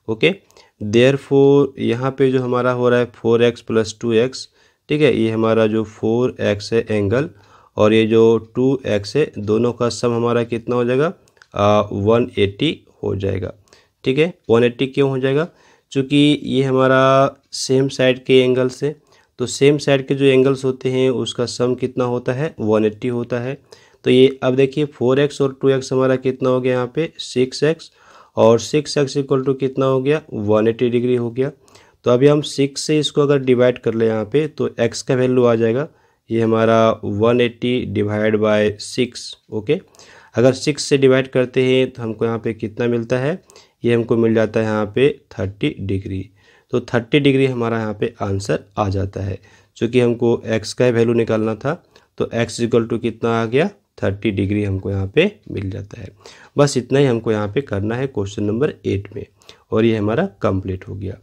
Okay, therefore यहाँ पे जो हमारा हो रहा है 4x + 2x, ठीक है, ये हमारा जो 4x है एंगल और ये जो 2x है, दोनों का सम हमारा कितना हो जाएगा, 180 हो जाएगा। ठीक है, 180 क्यों हो जाएगा, चूँकि ये हमारा सेम साइड के एंगल्स है। तो सेम साइड के जो एंगल्स होते हैं उसका सम कितना होता है, 180 होता है। तो ये अब देखिए 4x और 2x हमारा कितना हो गया यहाँ पे 6x, और 6x = कितना हो गया, 180 डिग्री हो गया। तो अभी हम 6 से इसको अगर डिवाइड कर ले यहाँ पे तो x का वैल्यू आ जाएगा ये हमारा 180 डिवाइड बाय 6। ओके, अगर 6 से डिवाइड करते हैं तो हमको यहाँ पे कितना मिलता है, ये हमको मिल जाता है यहाँ पे 30 डिग्री। तो 30 डिग्री हमारा यहाँ पे आंसर आ जाता है। चूँकि हमको x का वैल्यू निकालना था तो x = कितना आ गया, 30 डिग्री हमको यहाँ पे मिल जाता है। बस इतना ही हमको यहाँ पे करना है क्वेश्चन नंबर 8 में, और ये हमारा कंप्लीट हो गया।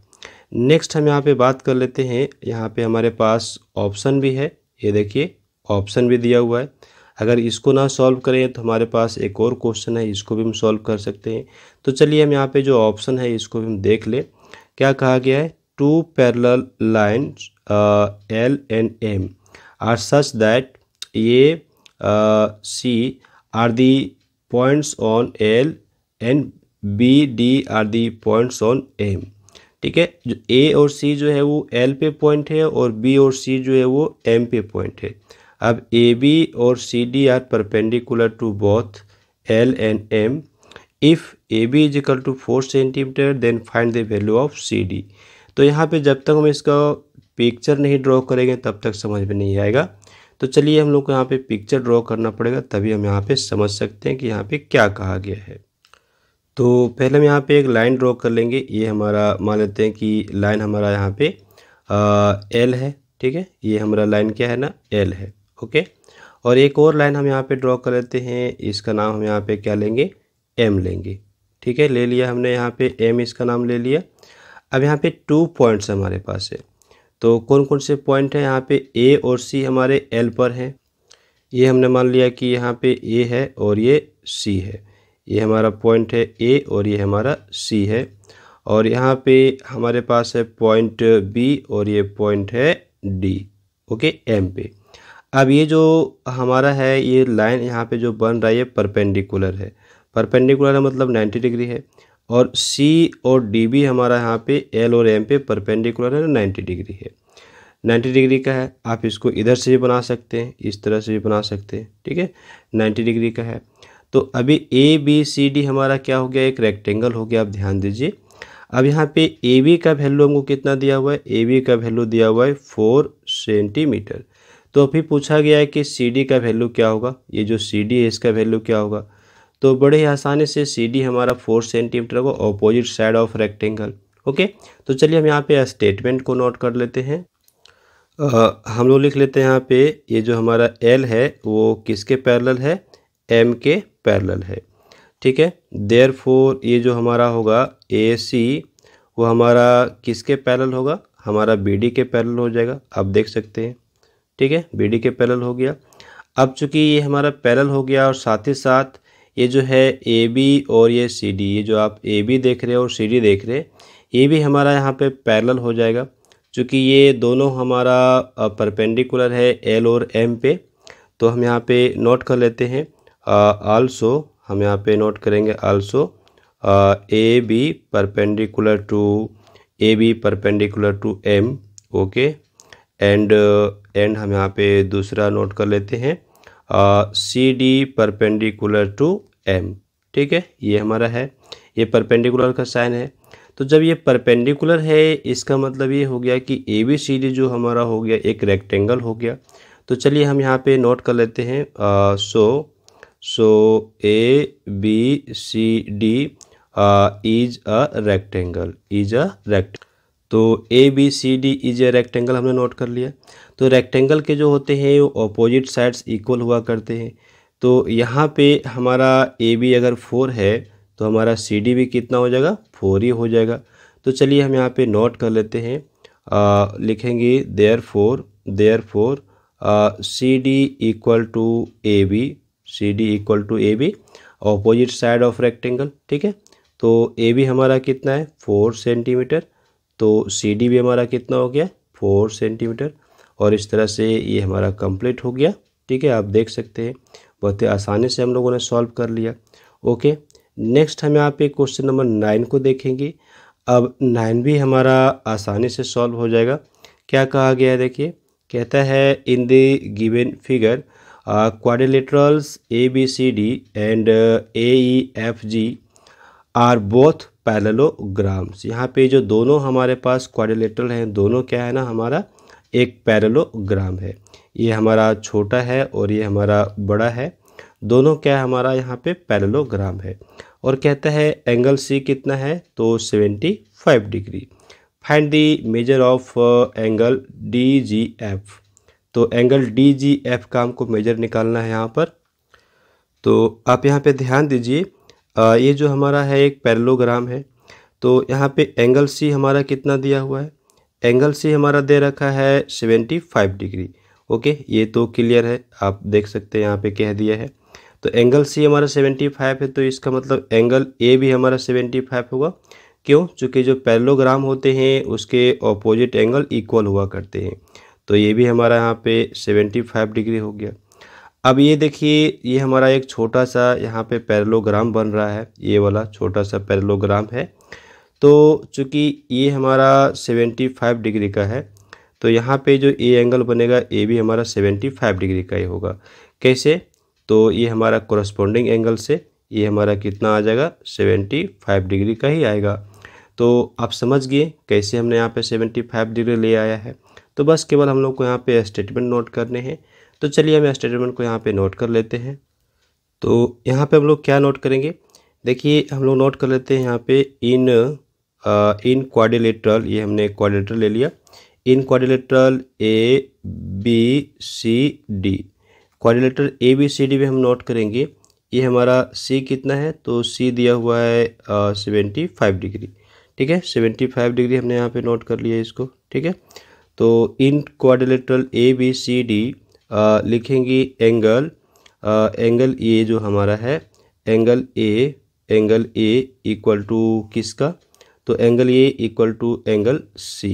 नेक्स्ट हम यहाँ पे बात कर लेते हैं। यहाँ पे हमारे पास ऑप्शन भी है, ये देखिए ऑप्शन भी दिया हुआ है। अगर इसको ना सॉल्व करें तो हमारे पास एक और क्वेश्चन है, इसको भी हम सॉल्व कर सकते हैं। तो चलिए हम यहाँ पे जो ऑप्शन है इसको भी हम देख लें। क्या कहा गया है, 2 parallel lines L and M are such that ये C are the points on L and B D are the points on M। ठीक है, जो A और C जो है वो L पे पॉइंट है और B और C जो है वो M पे पॉइंट है। अब AB और CD are perpendicular to both L and M। If AB = 4 centimetre then find the value of CD। तो यहाँ पे जब तक हम इसका पिक्चर नहीं ड्रॉ करेंगे तब तक समझ में नहीं आएगा। तो चलिए हम लोग को यहाँ पे पिक्चर ड्रॉ करना पड़ेगा, तभी हम यहाँ पे समझ सकते हैं कि यहाँ पे क्या कहा गया है। तो पहले हम यहाँ पे एक लाइन ड्रॉ कर लेंगे। ये हमारा मान लेते हैं कि लाइन हमारा यहाँ पे L है। ठीक है, ये हमारा लाइन क्या है ना, L है। ओके, और एक और लाइन हम यहाँ पे ड्रॉ कर लेते हैं, इसका नाम हम यहाँ पे क्या लेंगे, M लेंगे। ठीक है, ले लिया हमने यहाँ पे M, इसका नाम ले लिया। अब यहाँ पे 2 पॉइंट्स हमारे पास है। तो कौन कौन से पॉइंट हैं, यहाँ पे A और C हमारे L पर हैं। ये हमने मान लिया कि यहाँ पे A है और ये C है। ये हमारा पॉइंट है A और ये हमारा C है। और यहाँ पे हमारे पास है पॉइंट B और ये पॉइंट है D। ओके, M पे। अब ये जो हमारा है ये लाइन यहाँ पे जो बन रहा है ये परपेंडिकुलर है। परपेंडिकुलर है मतलब 90 डिग्री है। और C और D भी हमारा यहाँ पे L और M पे परपेंडिकुलर है, 90 डिग्री है। 90 डिग्री का है, आप इसको इधर से भी बना सकते हैं, इस तरह से भी बना सकते हैं। ठीक है, 90 डिग्री का है। तो अभी ABCD हमारा क्या हो गया, एक रेक्टेंगल हो गया। आप ध्यान दीजिए, अब यहाँ पे AB का वैल्यू हमको कितना दिया हुआ है, AB का वैल्यू दिया हुआ है 4 सेंटीमीटर। तो अभी पूछा गया है कि CD का वैल्यू क्या होगा, ये जो CD है इसका वैल्यू क्या होगा। तो बड़े ही आसानी से CD हमारा 4 सेंटीमीटर होगा, opposite side of rectangle. Okay, तो चलिए हम यहाँ पे स्टेटमेंट को नोट कर लेते हैं। हम लोग लिख लेते हैं यहाँ पे, ये जो हमारा L है वो किसके पैरेलल है, M के पैरेलल है। ठीक है, देयरफॉर ये जो हमारा होगा AC वो हमारा किसके पैरेलल होगा, हमारा BD के पैरेलल हो जाएगा। आप देख सकते हैं। ठीक है, BD के पैरेलल हो गया। अब चूंकि ये हमारा पैरेलल हो गया और साथ ही साथ ये जो है AB और ये CD, ये जो आप AB देख रहे हो और CD देख रहे हैं, ये भी हमारा यहाँ पे पैरेलल हो जाएगा। चूँकि ये दोनों हमारा परपेंडिकुलर है L और M पे, तो हम यहाँ पे नोट कर लेते हैं आल्सो। हम यहाँ पे नोट करेंगे also AB perpendicular to M। Okay, and हम यहाँ पे दूसरा नोट कर लेते हैं CD परपेंडिकुलर टू M। ठीक है, ये हमारा है, ये परपेंडिकुलर का साइन है। तो जब ये परपेंडिकुलर है इसका मतलब ये हो गया कि ABCD जो हमारा हो गया एक रेक्टेंगल हो गया। तो चलिए हम यहाँ पे नोट कर लेते हैं so ABCD is a rectangle, तो A B C D is a rectangle हमने नोट कर लिया। तो रेक्टेंगल के जो होते हैं वो ऑपोजिट साइड्स इक्वल हुआ करते हैं। तो यहाँ पे हमारा ए बी अगर 4 है तो हमारा सी डी भी कितना हो जाएगा, 4 ही हो जाएगा। तो चलिए हम यहाँ पे नोट कर लेते हैं, लिखेंगे therefore C D equal to A B, C D equal to A B opposite side of rectangle. ठीक है, तो ए बी हमारा कितना है 4 सेंटीमीटर, तो सी डी भी हमारा कितना हो गया 4 सेंटीमीटर। और इस तरह से ये हमारा कंप्लीट हो गया। ठीक है, आप देख सकते हैं बहुत ही आसानी से हम लोगों ने सॉल्व कर लिया। ओके, नेक्स्ट हम यहाँ पे क्वेश्चन नंबर 9 को देखेंगे। अब 9 भी हमारा आसानी से सॉल्व हो जाएगा। क्या कहा गया है देखिए, कहता है in the given figure quadrilaterals A B C D and A E F G are both parallelograms. यहाँ पे जो दोनों हमारे पास क्वाड्रिलेटरल हैं दोनों क्या है ना, हमारा एक पैरेललोग्राम है। ये हमारा छोटा है और ये हमारा बड़ा है, दोनों क्या है हमारा यहाँ पे पैरेललोग्राम है। और कहता है एंगल सी कितना है, तो 75 degree. Find the measure of angle D G F. तो एंगल डी जी एफ का हमको मेजर निकालना है यहाँ पर। तो आप यहाँ पे ध्यान दीजिए, ये जो हमारा है एक पैरेललोग्राम है। तो यहाँ पे एंगल सी हमारा कितना दिया हुआ है, एंगल सी हमारा दे रखा है 75 डिग्री। ओके, ये तो क्लियर है, आप देख सकते हैं यहाँ पे कह दिया है। तो एंगल सी हमारा 75 है, तो इसका मतलब एंगल ए भी हमारा 75 होगा। क्यों? चूँकि जो पैरेललोग्राम होते हैं उसके ऑपोजिट एंगल इक्वल हुआ करते हैं। तो ये भी हमारा यहाँ पे 75 डिग्री हो गया। अब ये देखिए, ये हमारा एक छोटा सा यहाँ पे पैरेललोग्राम बन रहा है, ये वाला छोटा सा पैरेललोग्राम है। तो चूँकि ये हमारा 75 डिग्री का है, तो यहाँ पे जो ए एंगल बनेगा ए भी हमारा 75 डिग्री का ही होगा। कैसे? तो ये हमारा कोरस्पॉन्डिंग एंगल से ये हमारा कितना आ जाएगा, 75 डिग्री का ही आएगा। तो आप समझ गए कैसे हमने यहाँ पे 75 डिग्री ले आया है। तो बस केवल हम लोग को यहाँ पे स्टेटमेंट नोट करने हैं। तो चलिए हम स्टेटमेंट को यहाँ पे नोट कर लेते हैं। तो यहाँ पे हम लोग क्या नोट करेंगे, देखिए हम लोग नोट कर लेते हैं यहाँ पे इन क्वाड्रिलेटरल, ये हमने क्वाड्रिलेटरल ले लिया, in quadrilateral A B C D. Quadrilateral A B C D में हम नोट करेंगे, ये हमारा सी कितना है, तो सी दिया हुआ है 75 डिग्री। ठीक है, 75 डिग्री हमने यहाँ पे नोट कर लिया इसको। ठीक है, तो in quadrilateral A B C D लिखेंगे एंगल ए जो हमारा है, एंगल ए इक्वल टू किसका, तो angle A equal to angle C.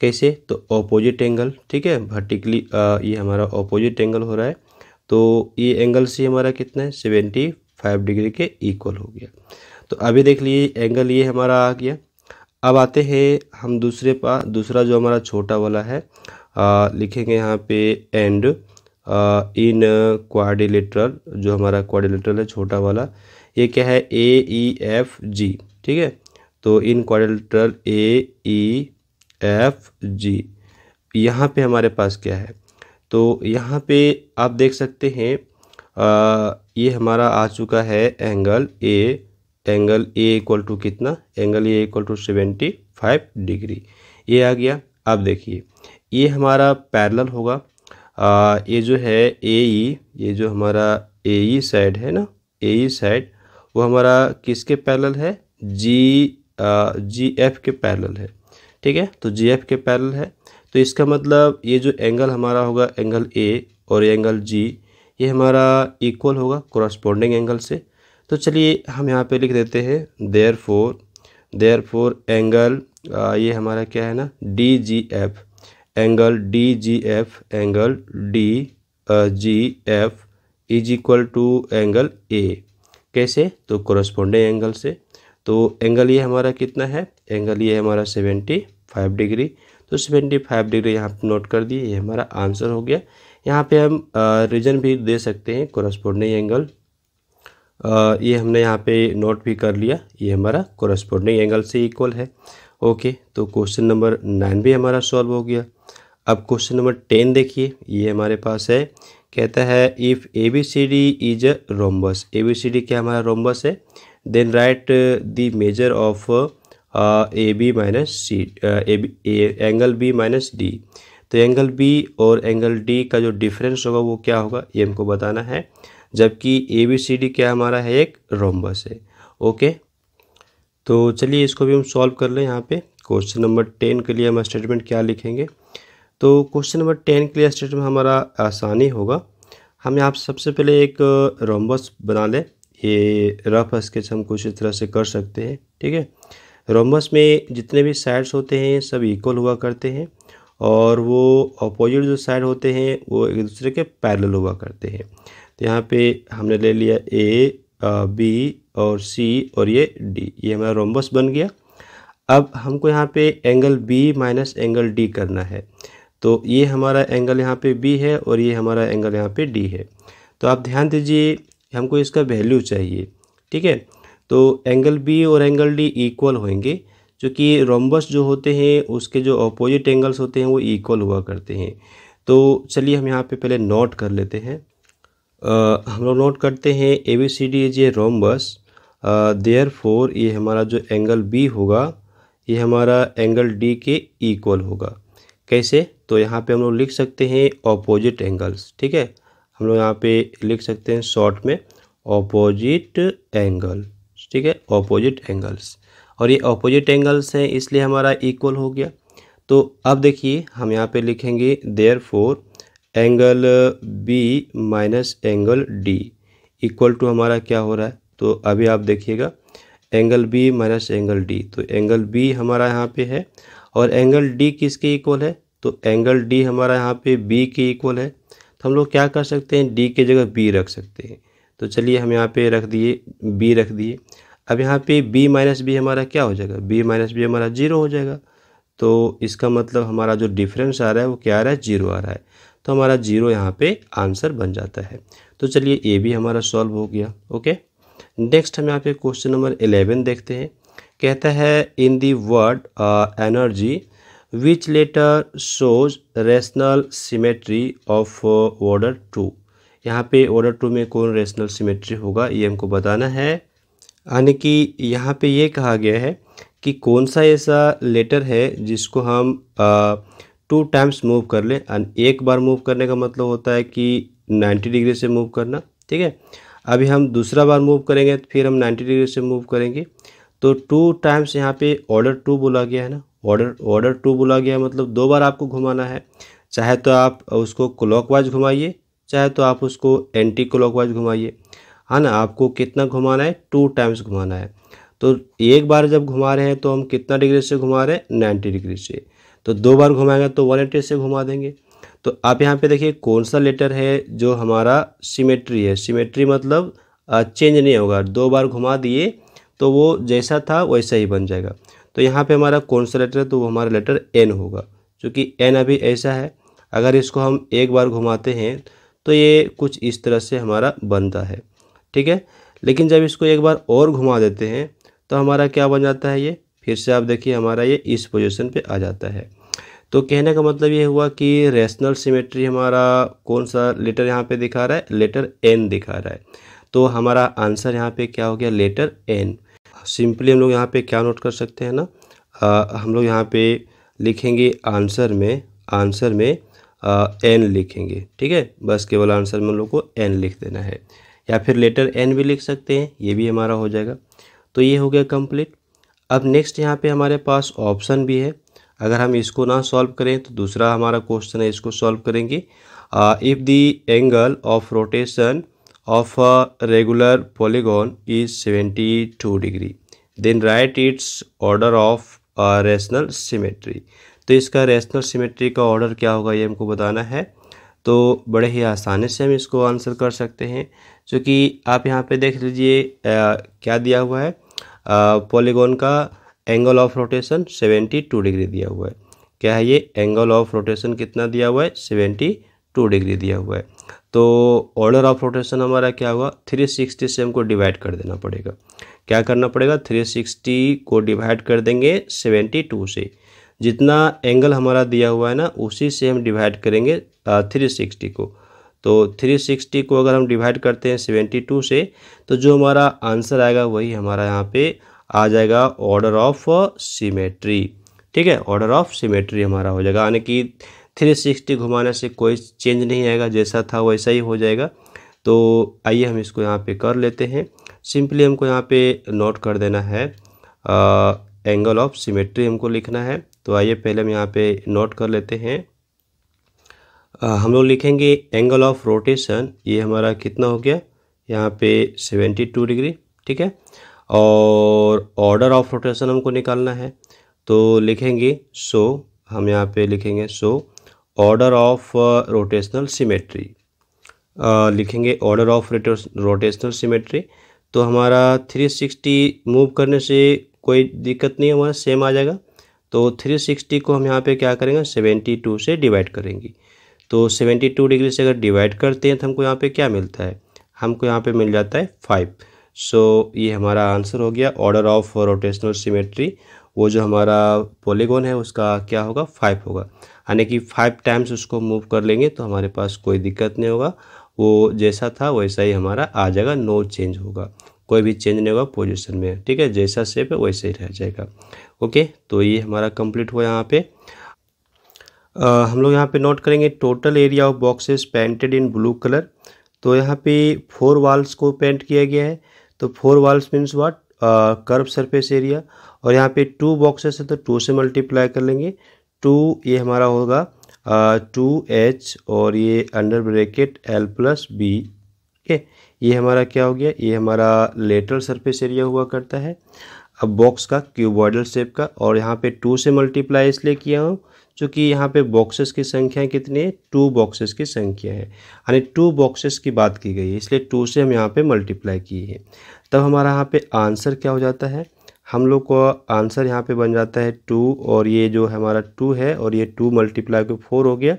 कैसे? तो ऑपोजिट एंगल। ठीक है, वर्टिकली ये हमारा ऑपोजिट एंगल हो रहा है। तो ये एंगल सी हमारा कितना है, 75 डिग्री के इक्वल हो गया। तो अभी देख लिए एंगल ये हमारा आ गया। अब आते हैं हम दूसरा जो हमारा छोटा वाला है, लिखेंगे यहाँ पे एंड इन क्वाड्रिलेटरल, जो हमारा क्वाड्रिलेटरल है छोटा वाला, ये क्या है, ए ई एफ जी। ठीक है, तो in quadrilateral A E F जी, यहाँ पे हमारे पास क्या है, तो यहाँ पे आप देख सकते हैं ये हमारा आ चुका है एंगल ए इक्वल टू कितना, angle A equal to 75 degree, ये आ गया। अब देखिए ये हमारा पैरेलल होगा, ये जो है ये जो हमारा ए साइड है ना, ए साइड वो हमारा किसके पैरेलल है, जी एफ के पैरेलल है। ठीक है, तो जी एफ के पैरेलल है। तो इसका मतलब ये जो एंगल हमारा होगा, एंगल ए और एंगल जी, ये हमारा इक्वल होगा कोरस्पॉन्डिंग एंगल से। तो चलिए हम यहाँ पे लिख देते हैं देयरफॉर एंगल ये हमारा क्या है ना, D G F, angle D G F is equal to angle A. कैसे? तो कोरस्पॉन्डिंग एंगल से। तो एंगल ये हमारा कितना है, एंगल ये हमारा 75 डिग्री। तो 75 डिग्री यहाँ पे नोट कर दिए, ये हमारा आंसर हो गया। यहाँ पे हम रीजन भी दे सकते हैं, कोरस्पॉन्डिंग एंगल ये हमने यहाँ पे नोट भी कर लिया, ये हमारा कोरस्पॉन्डिंग एंगल से इक्वल है। ओके, तो क्वेश्चन नंबर 9 भी हमारा सॉल्व हो गया। अब क्वेश्चन नंबर 10 देखिए, ये हमारे पास है, कहता है if A B C D is a rhombus, A B C D क्या हमारा रोम्बस है, then write the measure of A B minus C angle B minus D. तो एंगल बी और एंगल डी का जो डिफरेंस होगा वो क्या होगा ये हमको बताना है, जबकि ए बी सी डी क्या हमारा है, एक रोम्बस है। ओके, तो चलिए इसको भी हम सॉल्व कर लें। यहाँ पे क्वेश्चन नंबर 10 के लिए हम स्टेटमेंट क्या लिखेंगे। तो क्वेश्चन नंबर 10 के लिए स्टेटमेंट हमारा आसानी होगा। हम यहाँ पे सबसे पहले एक रोम्बस बना लें। ये रफ स्केच हम कुछ इस तरह से कर सकते हैं, ठीक है। रोम्बस में जितने भी साइड्स होते हैं सब इक्वल हुआ करते हैं, और वो अपोजिट जो साइड होते हैं वो एक दूसरे के पैरेलल हुआ करते हैं। तो यहाँ पे हमने ले लिया ए, बी और सी और ये डी, ये हमारा रोम्बस बन गया। अब हमको यहाँ पे angle B minus angle D करना है। तो ये हमारा एंगल यहाँ पे बी है और ये हमारा एंगल यहाँ पे डी है। तो आप ध्यान दीजिए, हमको इसका वैल्यू चाहिए, ठीक है। तो एंगल बी और एंगल डी इक्वल होंगे, क्योंकि रोम्बस जो होते हैं उसके जो अपोजिट एंगल्स होते हैं वो इक्वल हुआ करते हैं। तो चलिए हम यहाँ पे पहले नोट कर लेते हैं। हम लोग नोट करते हैं A B C D is a rhombus, therefore ये हमारा जो एंगल बी होगा ये हमारा एंगल डी के इक्वल होगा। कैसे? तो यहाँ पे हम लोग लिख सकते हैं ऑपोजिट एंगल्स, ठीक है। हम लोग यहाँ पे लिख सकते हैं शॉर्ट में ऑपोजिट एंगल, ठीक है, ऑपोजिट एंगल्स। और ये ऑपोजिट एंगल्स हैं इसलिए हमारा इक्वल हो गया। तो अब देखिए हम यहाँ पे लिखेंगे therefore angle B minus angle D equal to हमारा क्या हो रहा है। तो अभी आप देखिएगा angle B minus angle D, तो एंगल बी हमारा यहाँ पे है और एंगल डी किसके इक्वल है, तो एंगल डी हमारा यहाँ पे बी के इक्वल है। तो हम लोग क्या कर सकते हैं, डी की जगह बी रख सकते हैं। तो चलिए हम यहाँ पे रख दिए, बी रख दिए। अब यहाँ पे बी माइनस बी हमारा क्या हो जाएगा, बी माइनस बी हमारा जीरो हो जाएगा। तो इसका मतलब हमारा जो डिफरेंस आ रहा है वो क्या आ रहा है, जीरो आ रहा है। तो हमारा जीरो यहाँ पे आंसर बन जाता है। तो चलिए ए भी हमारा सॉल्व हो गया। ओके, नेक्स्ट हम यहाँ पे क्वेश्चन नंबर 11 देखते हैं। कहता है in the word energy which letter shows rational symmetry of order 2। यहाँ पे ऑर्डर 2 में कौन रेशनल सिमेट्री होगा ये हमको बताना है। यानी कि यहाँ पे ये कहा गया है कि कौन सा ऐसा लेटर है जिसको हम 2 टाइम्स मूव कर लें। एक बार मूव करने का मतलब होता है कि 90 डिग्री से मूव करना, ठीक है। अभी हम दूसरा बार मूव करेंगे तो फिर हम 90 डिग्री से मूव करेंगे। तो 2 टाइम्स यहाँ पे ऑर्डर 2 बोला गया है ना, ऑर्डर 2 बोला गया है, मतलब 2 बार आपको घुमाना है। चाहे तो आप उसको क्लॉकवाइज घुमाइए, चाहे तो आप उसको एंटी क्लॉकवाइज घुमाइए, है ना। आपको कितना घुमाना है, 2 टाइम्स घुमाना है। तो एक बार जब घुमा रहे हैं तो हम कितना डिग्री से घुमा रहे हैं, 90 डिग्री से। तो 2 बार घुमाएंगे तो 180 से घुमा देंगे। तो आप यहाँ पे देखिए कौन सा लेटर है जो हमारा सिमेट्री है। सिमेट्री मतलब चेंज नहीं होगा, 2 बार घुमा दिए तो वो जैसा था वैसा ही बन जाएगा। तो यहाँ पे हमारा कौन सा लेटर है, तो वो हमारा लेटर एन होगा, क्योंकि एन अभी ऐसा है। अगर इसको हम एक बार घुमाते हैं तो ये कुछ इस तरह से हमारा बनता है, ठीक है। लेकिन जब इसको एक बार और घुमा देते हैं तो हमारा क्या बन जाता है, ये फिर से आप देखिए हमारा ये इस पोजीशन पे आ जाता है। तो कहने का मतलब ये हुआ कि रेशनल सिमेट्री हमारा कौन सा लेटर यहाँ पे दिखा रहा है, लेटर एन दिखा रहा है। तो हमारा आंसर यहाँ पे क्या हो गया, लेटर एन। सिंपली हम लोग यहाँ पे क्या नोट कर सकते हैं ना, हम लोग यहाँ पे लिखेंगे आंसर में एन लिखेंगे, ठीक है। बस केवल आंसर में हम लोग को एन लिख देना है, या फिर लेटर एन भी लिख सकते हैं, ये भी हमारा हो जाएगा। तो ये हो गया कंप्लीट। अब नेक्स्ट यहाँ पे हमारे पास ऑप्शन भी है। अगर हम इसको ना सॉल्व करें तो दूसरा हमारा क्वेश्चन है, इसको सॉल्व करेंगे। If the angle of rotation of a regular polygon is 72 degree then write its order of rational symmetry. तो इसका रेशनल सिमेट्री का ऑर्डर क्या होगा ये हमको बताना है। तो बड़े ही आसानी से हम इसको आंसर कर सकते हैं, क्योंकि आप यहाँ पे देख लीजिए क्या दिया हुआ है, पॉलीगॉन का एंगल ऑफ रोटेशन 72 डिग्री दिया हुआ है। क्या है ये, एंगल ऑफ रोटेशन कितना दिया हुआ है, 72 डिग्री दिया हुआ है। तो ऑर्डर ऑफ रोटेशन हमारा क्या होगा, 360 से हमको डिवाइड कर देना पड़ेगा। क्या करना पड़ेगा, 360 को डिवाइड कर देंगे 72 से। जितना एंगल हमारा दिया हुआ है ना उसी से हम डिवाइड करेंगे 360 को। तो 360 को अगर हम डिवाइड करते हैं 72 से तो जो हमारा आंसर आएगा वही हमारा यहाँ पे आ जाएगा ऑर्डर ऑफ सिमेट्री। ठीक है, ऑर्डर ऑफ सिमेट्री हमारा हो जाएगा, यानी कि 360 घुमाने से कोई चेंज नहीं आएगा, जैसा था वैसा ही हो जाएगा। तो आइए हम इसको यहाँ पे कर लेते हैं। सिंपली हमको यहाँ पे नोट कर देना है एंगल ऑफ सिमेट्री हमको लिखना है। तो आइए पहले हम यहाँ पे नोट कर लेते हैं। हम लोग लिखेंगे एंगल ऑफ रोटेशन, ये हमारा कितना हो गया यहाँ पे 72 डिग्री। ठीक है, और ऑर्डर ऑफ रोटेशन हमको निकालना है, तो लिखेंगे हम यहाँ पे लिखेंगे ऑर्डर ऑफ रोटेशनल सिमेट्री। लिखेंगे ऑर्डर ऑफ रोटेशनल सिमेट्री। तो हमारा 360 मूव करने से कोई दिक्कत नहीं है, हमारा सेम आ जाएगा। तो 360 को हम यहाँ पे क्या करेंगे 72 से डिवाइड करेंगे। तो 72 डिग्री से अगर डिवाइड करते हैं तो हमको यहाँ पे क्या मिलता है, हमको यहाँ पे मिल जाता है 5। ये हमारा आंसर हो गया ऑर्डर ऑफ रोटेशनल सिमेट्री। वो जो हमारा पॉलीगॉन है उसका क्या होगा 5 होगा, यानी कि 5 टाइम्स उसको मूव कर लेंगे तो हमारे पास कोई दिक्कत नहीं होगा, वो जैसा था वैसा ही हमारा आ जाएगा, नो चेंज होगा, कोई भी चेंज नहीं होगा पोजीशन में। ठीक है, जैसा शेप है वैसे ही रह जाएगा। ओके, तो ये हमारा कंप्लीट हुआ। यहाँ पे हम लोग यहाँ पे नोट करेंगे total area of boxes painted in blue colour. तो यहाँ पे 4 वॉल्स को पेंट किया गया है। तो 4 walls means what, curve surface area. और यहाँ पे 2 बॉक्सेस है तो 2 से मल्टीप्लाई कर लेंगे। 2 ये हमारा होगा 2h और ये अंडर ब्रैकेट l+b। ओके, ये हमारा क्या हो गया, ये हमारा लेटरल सरफेस एरिया हुआ करता है अब बॉक्स का क्यूबॉइडल शेप का। और यहाँ पे 2 से मल्टीप्लाई इसलिए किया हूँ क्योंकि यहाँ पे बॉक्सेस की संख्या कितनी है, 2 बॉक्सेस की संख्या है, यानी 2 बॉक्सेस की बात की गई है, इसलिए 2 से हम यहाँ पे मल्टीप्लाई किए हैं। तब हमारा यहाँ पे आंसर क्या हो जाता है, हम लोग को आंसर यहाँ पे बन जाता है 2, और ये जो हमारा 2 है और ये 2 मल्टीप्लाई को 4 हो गया,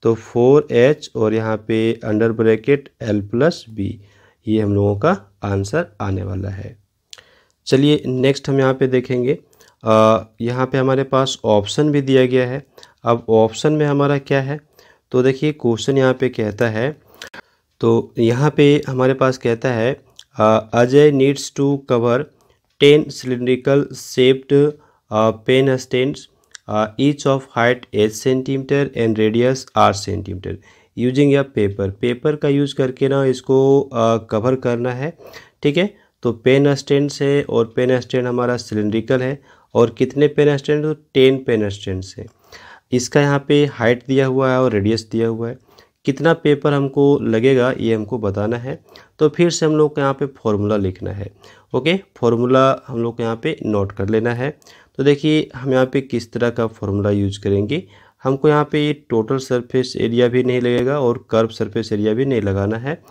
तो 4h और यहाँ पे अंडर ब्रैकेट l+b, ये हम लोगों का आंसर आने वाला है। चलिए नेक्स्ट हम यहाँ पे देखेंगे, यहाँ पे हमारे पास ऑप्शन भी दिया गया है। अब ऑप्शन में हमारा क्या है, तो देखिए क्वेश्चन यहाँ पे कहता है, तो यहाँ पे हमारे पास कहता है Ajay needs to cover 10 cylindrical shaped pen stands each of height 8 centimetre and radius 8 centimetre using या पेपर का यूज़ करके ना इसको कवर करना है। ठीक है, तो पेन स्टैंड है और पेन स्टैंड हमारा सिलिंड्रिकल है, और कितने पेन स्टैंड, तो 10 पेन स्टैंड है। इसका यहाँ पे हाइट दिया हुआ है और रेडियस दिया हुआ है, कितना पेपर हमको लगेगा ये हमको बताना है। तो फिर से हम लोग को यहाँ पे फॉर्मूला लिखना है। ओके, फॉर्मूला हम लोग को यहाँ पे नोट कर लेना है। तो देखिए हम यहाँ पे किस तरह का फॉर्मूला यूज करेंगे, हमको यहाँ पे टोटल सरफेस एरिया भी नहीं लगेगा और कर्व सरफेस एरिया भी नहीं लगाना है।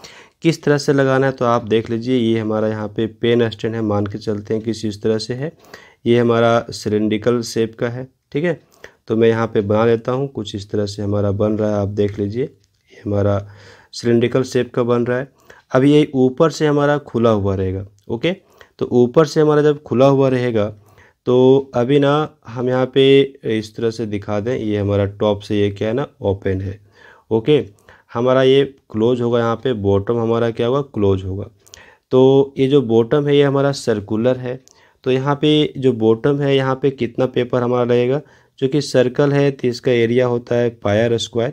किस तरह से लगाना है तो आप देख लीजिए, ये हमारा यहाँ पे पेन स्टैंड है, मान के चलते हैं किसी इस तरह से है, ये हमारा सिलिंड्रिकल शेप का है। ठीक है, तो मैं यहाँ पे बना लेता हूँ, कुछ इस तरह से हमारा बन रहा है, आप देख लीजिए ये हमारा सिलिंड्रिकल शेप का बन रहा है। अब ये ऊपर से हमारा खुला हुआ रहेगा। ओके, तो ऊपर से हमारा जब खुला हुआ रहेगा तो अभी ना हम यहाँ पे इस तरह से दिखा दें, ये हमारा टॉप से ये क्या है ना ओपन है। ओके, हमारा ये क्लोज होगा, यहाँ पे बॉटम हमारा क्या होगा क्लोज होगा। तो ये जो बॉटम है ये हमारा सर्कुलर है, तो यहाँ पे जो बॉटम है यहाँ पे कितना पेपर हमारा लगेगा, जो कि सर्कल है तो इसका एरिया होता है πr²,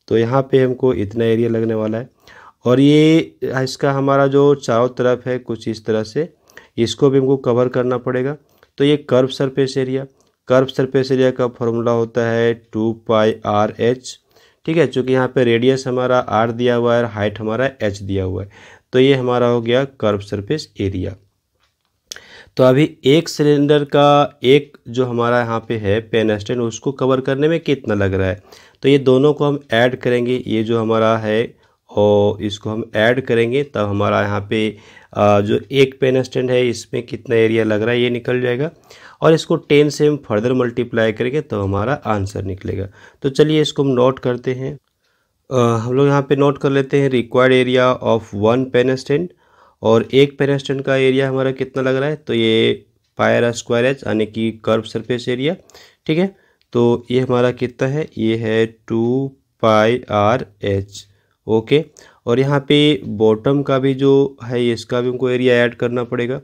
तो यहाँ पे हमको इतना एरिया लगने वाला है। और ये इसका हमारा जो चारों तरफ है कुछ इस तरह से, इसको भी हमको कवर करना पड़ेगा। तो ये कर्व सरफेस एरिया का फॉर्मूला होता है 2πr(h). ठीक है, चूँकि यहाँ पे रेडियस हमारा r दिया हुआ है और हाइट हमारा h दिया हुआ है, तो ये हमारा हो गया कर्व सरफेस एरिया। तो अभी एक सिलेंडर का एक जो हमारा यहाँ पे है पेन स्टैंड, उसको कवर करने में कितना लग रहा है, तो ये दोनों को हम ऐड करेंगे, ये जो हमारा है और इसको हम ऐड करेंगे, तब हमारा यहाँ पे जो एक पेन स्टैंड है इसमें कितना एरिया लग रहा है ये निकल जाएगा, और इसको 10 से हम फर्दर मल्टीप्लाई करेंगे तो हमारा आंसर निकलेगा। तो चलिए इसको हम नोट करते हैं। हम लोग यहाँ पे नोट कर लेते हैं required area of 1 pen stand, और एक पेन स्टैंड का एरिया हमारा कितना लग रहा है, तो ये πr²h यानी कि कर्व सरफेस एरिया। ठीक है, तो ये हमारा कितना है, ये है 2πr(h). ओके, और यहाँ पे बॉटम का भी जो है इसका भी हमको एरिया ऐड करना पड़ेगा,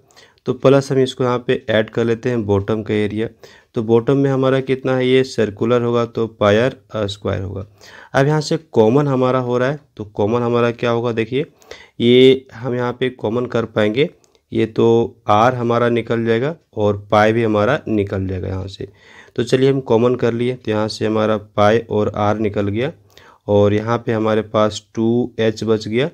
तो प्लस हम इसको यहाँ पे ऐड कर लेते हैं बॉटम का एरिया। तो बॉटम में हमारा कितना है, ये सर्कुलर होगा तो पाई आर स्क्वायर होगा। अब यहाँ से कॉमन हमारा हो रहा है, तो कॉमन हमारा क्या होगा, देखिए ये हम यहाँ पे कॉमन कर पाएंगे, ये तो आर हमारा निकल जाएगा और पाई भी हमारा निकल जाएगा यहाँ से। तो चलिए हम कॉमन कर लिए, तो यहाँ से हमारा पाई और आर निकल गया और यहाँ पे हमारे पास 2h बच गया।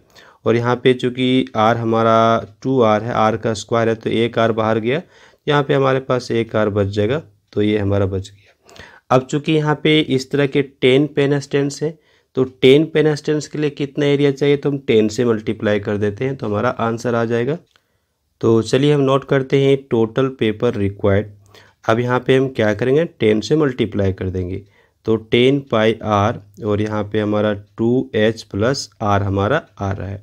और यहाँ पे चूँकि आर हमारा 2r है, आर का स्क्वायर है, तो एक आर बाहर गया, यहाँ पे हमारे पास एक आर बच जाएगा, तो ये हमारा बच गया। अब चूँकि यहाँ पे इस तरह के 10 पेन स्टैंड्स हैं, तो 10 पेन स्टैंड्स के लिए कितना एरिया चाहिए, तो हम 10 से मल्टीप्लाई कर देते हैं, तो हमारा आंसर आ जाएगा। तो चलिए हम नोट करते हैं टोटल पेपर रिक्वायर्ड। अब यहाँ पे हम क्या करेंगे, 10 से मल्टीप्लाई कर देंगे, तो 10 पाई आर और यहाँ पे हमारा 2h प्लस आर हमारा आ रहा है।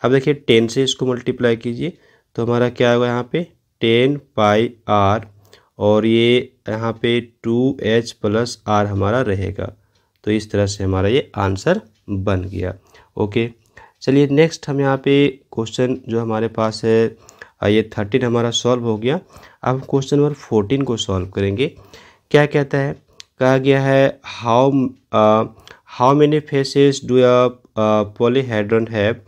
अब देखिए 10 से इसको मल्टीप्लाई कीजिए, तो हमारा क्या होगा, यहाँ पे 10 पाई आर और ये यहाँ पे 2h प्लस आर हमारा रहेगा। तो इस तरह से हमारा ये आंसर बन गया। ओके, चलिए नेक्स्ट हम यहाँ पे क्वेश्चन जो हमारे पास है, ये 13 हमारा सॉल्व हो गया। अब क्वेश्चन नंबर 14 को सॉल्व करेंगे। क्या कहता है, कहा गया है how many faces do a polyhedron have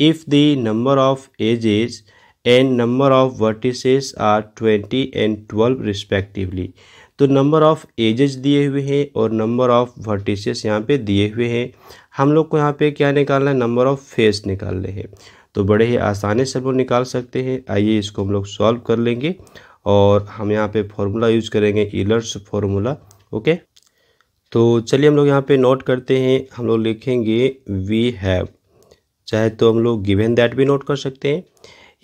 if the number of edges and number of vertices are 20 and 12 respectively. तो नंबर ऑफ एजेस दिए हुए हैं और नंबर ऑफ वर्टिसेस यहाँ पे दिए हुए हैं। हम लोग को यहाँ पे क्या निकालना है, नंबर ऑफ फेस निकालने हैं। तो बड़े ही आसानी से हम लोग निकाल सकते हैं। आइए इसको हम लोग सॉल्व कर लेंगे और हम यहाँ पे फॉर्मूला यूज करेंगे, ईलर्स फार्मूला। ओके, तो चलिए हम लोग यहाँ पे नोट करते हैं। हम लोग लिखेंगे वी हैव, चाहे तो हम लोग गिवन दैट भी नोट कर सकते हैं।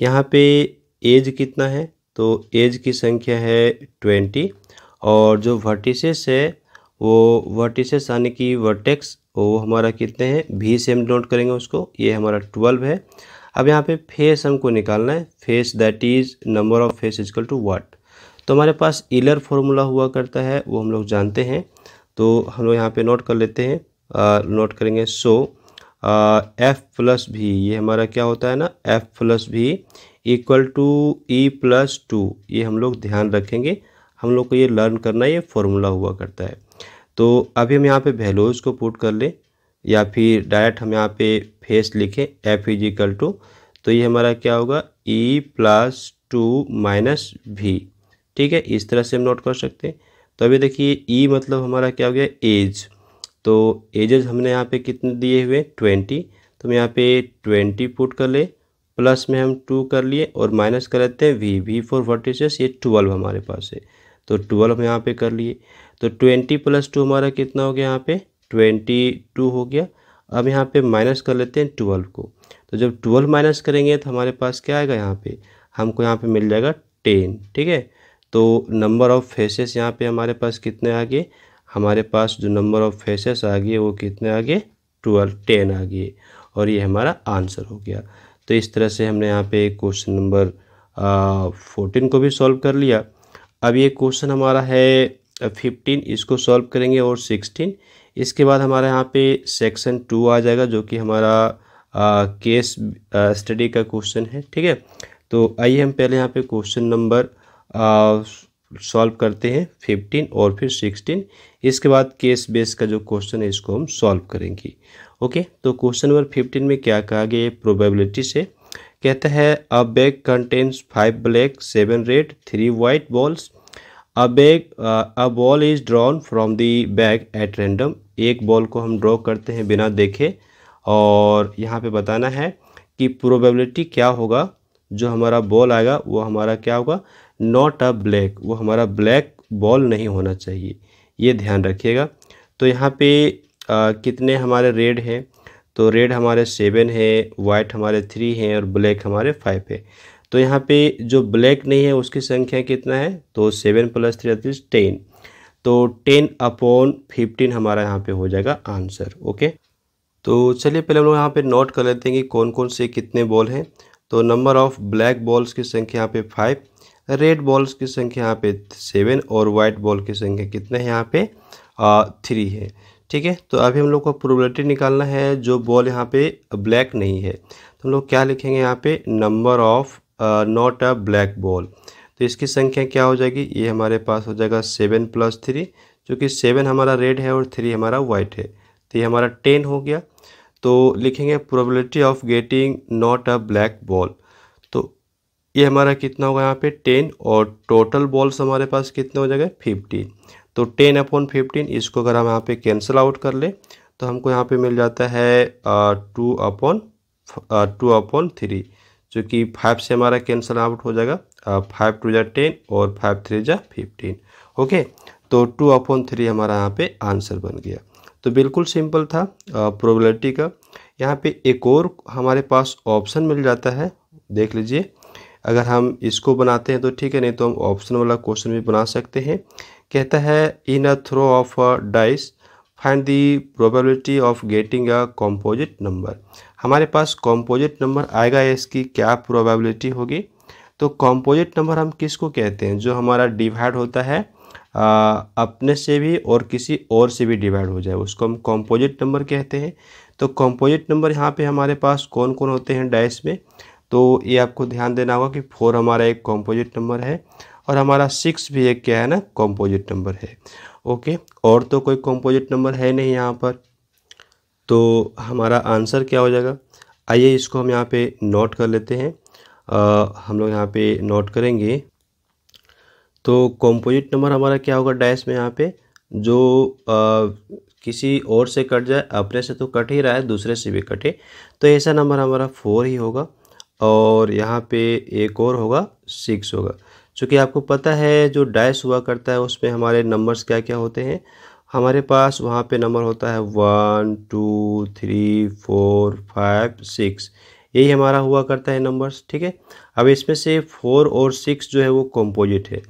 यहाँ पे एज कितना है, तो एज की संख्या है 20 और जो वर्टिसेस है वो वर्टिसेस यानी कि वर्टेक्स वो हमारा कितने हैं, भी से हम नोट करेंगे उसको, ये हमारा 12 है। अब यहाँ पे फेस हमको निकालना है, face that is number of face equal to what. तो हमारे पास ईलर फॉर्मूला हुआ करता है, वो हम लोग जानते हैं, तो हम लोग यहाँ पे नोट कर लेते हैं। नोट करेंगे सो एफ प्लस भी, ये हमारा क्या होता है ना, एफ प्लस भी इक्वल टू ई प्लस 2। ये हम लोग ध्यान रखेंगे, हम लोग को ये लर्न करना, ये फॉर्मूला हुआ करता है। तो अभी हम यहाँ पे वैल्यूज़ को पुट कर लें या फिर डायरेक्ट हम यहाँ पे फेस लिखें, एफ इज इक्वल टू, तो ये हमारा क्या होगा, ई प्लस 2 माइनस भी। ठीक है, इस तरह से हम नोट कर सकते हैं। तो अभी देखिए ई मतलब हमारा क्या हो गया, एज। तो एजेस हमने यहाँ पे कितने दिए हुए, 20, तो हम यहाँ पे 20 पुट कर ले, प्लस में हम 2 कर लिए और माइनस कर लेते हैं वी फॉर वर्टिसेस, ये 12 हमारे पास है, तो 12 हम यहाँ पे कर लिए। तो 20 प्लस 2 हमारा कितना हो गया, यहाँ पे 22 हो गया। अब यहाँ पे माइनस कर लेते हैं 12 को, तो जब 12 माइनस करेंगे तो हमारे पास क्या आएगा, यहाँ पे हमको यहाँ पे मिल जाएगा 10। ठीक है, तो नंबर ऑफ फेसेस यहाँ पे हमारे पास कितने आ गए, हमारे पास जो नंबर ऑफ फेसेस आ गए वो कितने आ गए, 10 आ गए, और ये हमारा आंसर हो गया। तो इस तरह से हमने यहाँ पे क्वेश्चन नंबर 14 को भी सॉल्व कर लिया। अब ये क्वेश्चन हमारा है 15, इसको सॉल्व करेंगे, और 16। इसके बाद हमारा यहाँ पे सेक्शन 2 आ जाएगा, जो कि हमारा केस स्टडी का क्वेश्चन है। ठीक है, तो आइए हम पहले यहाँ पे क्वेश्चन नंबर सॉल्व करते हैं 15 और फिर 16। इसके बाद केस बेस का जो क्वेश्चन है इसको हम सॉल्व करेंगे। ओके, तो क्वेश्चन नंबर 15 में क्या कहा गया, प्रोबेबिलिटी से कहता है अ bag contains 5 black 7 red 3 white balls. A ball is drawn from the bag at random. एक बॉल को हम ड्रॉ करते हैं बिना देखे, और यहाँ पे बताना है कि प्रोबेबिलिटी क्या होगा, जो हमारा बॉल आएगा वो हमारा क्या होगा, नॉट अ ब्लैक, वो हमारा ब्लैक बॉल नहीं होना चाहिए, ये ध्यान रखिएगा। तो यहाँ पे कितने हमारे रेड हैं, तो रेड हमारे 7 है, वाइट हमारे 3 हैं और ब्लैक हमारे 5 है। तो यहाँ पे जो ब्लैक नहीं है उसकी संख्या कितना है, तो 7 + 3 = 10, तो 10/15 हमारा यहाँ पे हो जाएगा आंसर। ओके, तो चलिए पहले हम लोग यहाँ पे नोट कर लेते हैं कि कौन कौन से कितने बॉल हैं। तो नंबर ऑफ ब्लैक बॉल्स की संख्या यहाँ पे 5, रेड बॉल्स की संख्या यहाँ पे 7 और वाइट बॉल की संख्या कितने हैं, यहाँ पे 3 है। ठीक है, तो अभी हम लोग को प्रोबेबिलिटी निकालना है, जो बॉल यहाँ पे ब्लैक नहीं है, तो हम लोग क्या लिखेंगे यहाँ पे, number of not a black ball. तो इसकी संख्या क्या हो जाएगी, ये हमारे पास हो जाएगा 7 + 3, जो कि 7 हमारा रेड है और 3 हमारा वाइट है, तो ये हमारा 10 हो गया। तो लिखेंगे probability of getting not a black ball, तो ये हमारा कितना होगा यहाँ पे 10, और टोटल बॉल्स हमारे पास कितने हो जाएगा 15। तो 10/15, इसको अगर हम यहाँ पे कैंसिल आउट कर ले तो हमको यहाँ पे मिल जाता है 2/3, जो कि 5 से हमारा कैंसिल आउट हो जाएगा। 5 × 2 = 10 और 5 × 3 = 15। ओके, तो 2/3 हमारा यहाँ पे आंसर बन गया। तो बिल्कुल सिंपल था प्रोबेबिलिटी का। यहाँ पे एक और हमारे पास ऑप्शन मिल जाता है, देख लीजिए। अगर हम इसको बनाते हैं तो ठीक है, नहीं तो हम ऑप्शन वाला क्वेश्चन भी बना सकते हैं। कहता है in a throw of a dice find the probability of getting a composite number. हमारे पास कॉम्पोजिट नंबर आएगा, इसकी क्या प्रोबेबिलिटी होगी। तो कॉम्पोजिट नंबर हम किसको कहते हैं, जो हमारा डिवाइड होता है अपने से भी और किसी और से भी डिवाइड हो जाए, उसको हम कॉम्पोजिट नंबर कहते हैं। तो कॉम्पोजिट नंबर यहाँ पे हमारे पास कौन कौन होते हैं डाइस में, तो ये आपको ध्यान देना होगा कि 4 हमारा एक कॉम्पोजिट नंबर है और हमारा 6 भी एक क्या है ना कॉम्पोजिट नंबर है। ओके, और तो कोई कॉम्पोजिट नंबर है नहीं यहाँ पर, तो हमारा आंसर क्या हो जाएगा। आइए इसको हम यहाँ पे नोट कर लेते हैं। हम लोग यहाँ पे नोट करेंगे। तो कॉम्पोजिट नंबर हमारा क्या होगा डैश में, यहाँ पे जो किसी और से कट जाए, अपने से तो कट ही रहा है, दूसरे से भी कटे, तो ऐसा नंबर हमारा 4 ही होगा। और यहाँ पे एक और होगा 6 होगा। चूँकि आपको पता है जो डैश हुआ करता है उसमें हमारे नंबर्स क्या क्या होते हैं, हमारे पास वहाँ पे नंबर होता है 1 2 3 4 5 6, यही हमारा हुआ करता है नंबर्स। ठीक है, अब इसमें से 4 और 6 जो है वो कॉम्पोजिट है,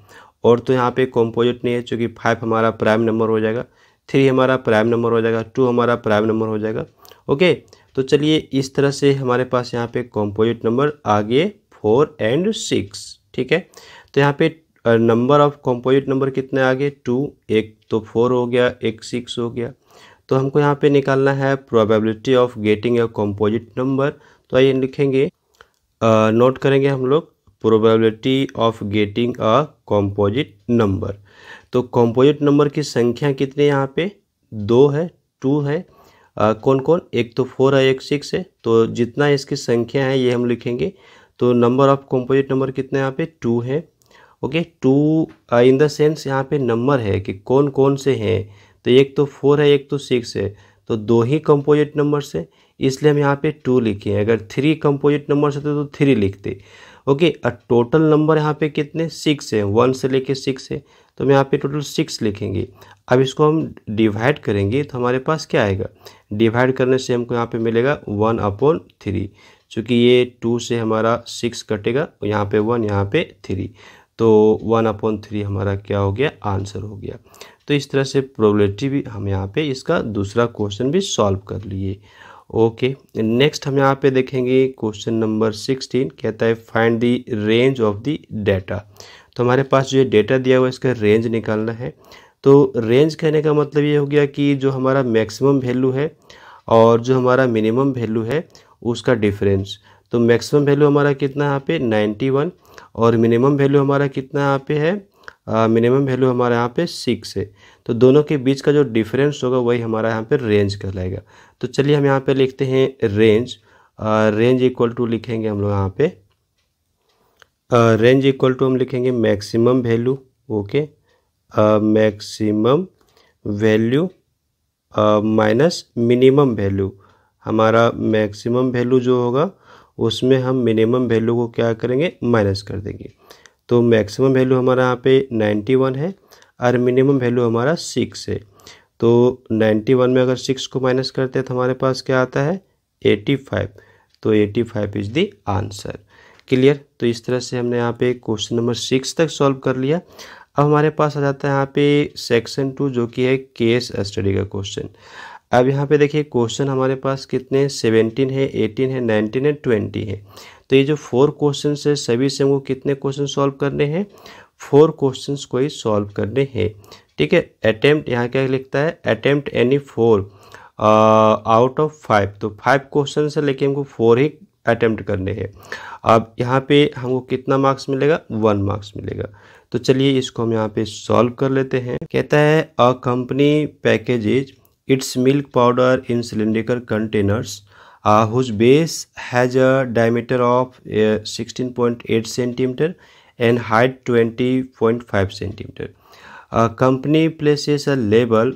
और तो यहाँ पे कॉम्पोजिट नहीं है, चूँकि 5 हमारा प्राइम नंबर हो जाएगा, 3 हमारा प्राइम नंबर हो जाएगा, 2 हमारा प्राइम नंबर हो जाएगा। ओके, तो चलिए इस तरह से हमारे पास यहाँ पे कॉम्पोजिट नंबर आ गए 4 और 6। ठीक है, तो यहाँ पे नंबर ऑफ कॉम्पोजिट नंबर कितने आ गए 2, एक तो 4 हो गया, एक 6 हो गया। तो हमको यहाँ पे निकालना है probability of getting a composite number. तो आइए लिखेंगे, नोट करेंगे हम लोग probability of getting a composite number. तो कॉम्पोजिट नंबर की संख्या कितनी यहाँ पे 2 है, 2 है, कौन कौन, एक तो 4 है, एक 6 है, तो जितना इसकी संख्या है ये हम लिखेंगे। तो नंबर ऑफ कॉम्पोजिट नंबर कितने यहाँ पे 2 है। ओके, 2 इन द सेंस यहाँ पे नंबर है कि कौन कौन से हैं, तो एक तो 4 है, एक तो 6 है, तो 2 ही कंपोजिट नंबर्स है, इसलिए हम यहाँ पे 2 लिखे हैं। अगर 3 कंपोजिट नंबर्स होते तो 3 लिखते। ओके, और टोटल नंबर यहाँ पे कितने 6 है, 1 से लेके 6 है, तो हम यहाँ पे टोटल 6 लिखेंगे। अब इसको हम डिवाइड करेंगे तो हमारे पास क्या आएगा, डिवाइड करने से हमको यहाँ पे मिलेगा 1/3, चूँकि ये 2 से हमारा 6 कटेगा, यहाँ पे 1, यहाँ पे 3, तो 1/3 हमारा क्या हो गया, आंसर हो गया। तो इस तरह से प्रोबेबिलिटी भी हम यहाँ पे इसका दूसरा क्वेश्चन भी सॉल्व कर लिए। ओके, नेक्स्ट हम यहाँ पे देखेंगे क्वेश्चन नंबर 16, कहता है find the range of the data. तो हमारे पास जो ये डेटा दिया हुआ है इसका रेंज निकालना है। तो रेंज कहने का मतलब ये हो गया कि जो हमारा मैक्सिमम वैल्यू है और जो हमारा मिनिमम वैल्यू है उसका डिफरेंस। तो मैक्सिमम वैल्यू हमारा कितना यहाँ पे 91, और मिनिमम वैल्यू हमारा कितना यहाँ पे है, मिनिमम वैल्यू हमारा यहाँ पे 6 है। तो दोनों के बीच का जो डिफरेंस होगा वही हमारा यहाँ पे रेंज कहलाएगा। तो चलिए हम यहाँ पे लिखते हैं रेंज। रेंज इक्वल टू लिखेंगे हम लोग यहाँ पे, रेंज इक्वल टू हम लिखेंगे maximum value. Okay, maximum value minus minimum value. हमारा मैक्सिमम वैल्यू जो होगा उसमें हम मिनिमम वैल्यू को क्या करेंगे, माइनस कर देंगे। तो मैक्सिमम वैल्यू हमारा यहाँ पे 91 है और मिनिमम वैल्यू हमारा 6 है। तो 91 में अगर 6 को माइनस करते हैं तो हमारे पास क्या आता है 85। तो 85 इज द आंसर। क्लियर। तो इस तरह से हमने यहाँ पे क्वेश्चन नंबर 6 तक सॉल्व कर लिया। अब हमारे पास आ जाता है यहाँ पे सेक्शन 2 जो कि है केस स्टडी का क्वेश्चन। अब यहाँ पे देखिए क्वेश्चन हमारे पास कितने 17 है, 18 है, 19 है, 20 है। तो ये जो 4 क्वेश्चन है सभी से हमको कितने क्वेश्चन सॉल्व करने हैं, 4 क्वेश्चन को ही सॉल्व करने हैं। ठीक है। अटेम्प्ट यहाँ क्या लिखता है, अटेम्प्ट एनी 4 आउट ऑफ 5। तो 5 क्वेश्चन से लेके हमको 4 ही अटेम्प्ट करने हैं। अब यहाँ पे हमको कितना मार्क्स मिलेगा, 1 मार्क्स मिलेगा। तो चलिए इसको हम यहाँ पे सॉल्व कर लेते हैं। कहता है a company packages it's milk powder in cylindrical containers whose base has a diameter of 16.8 centimeter and height 20.5 centimeter. A company places a label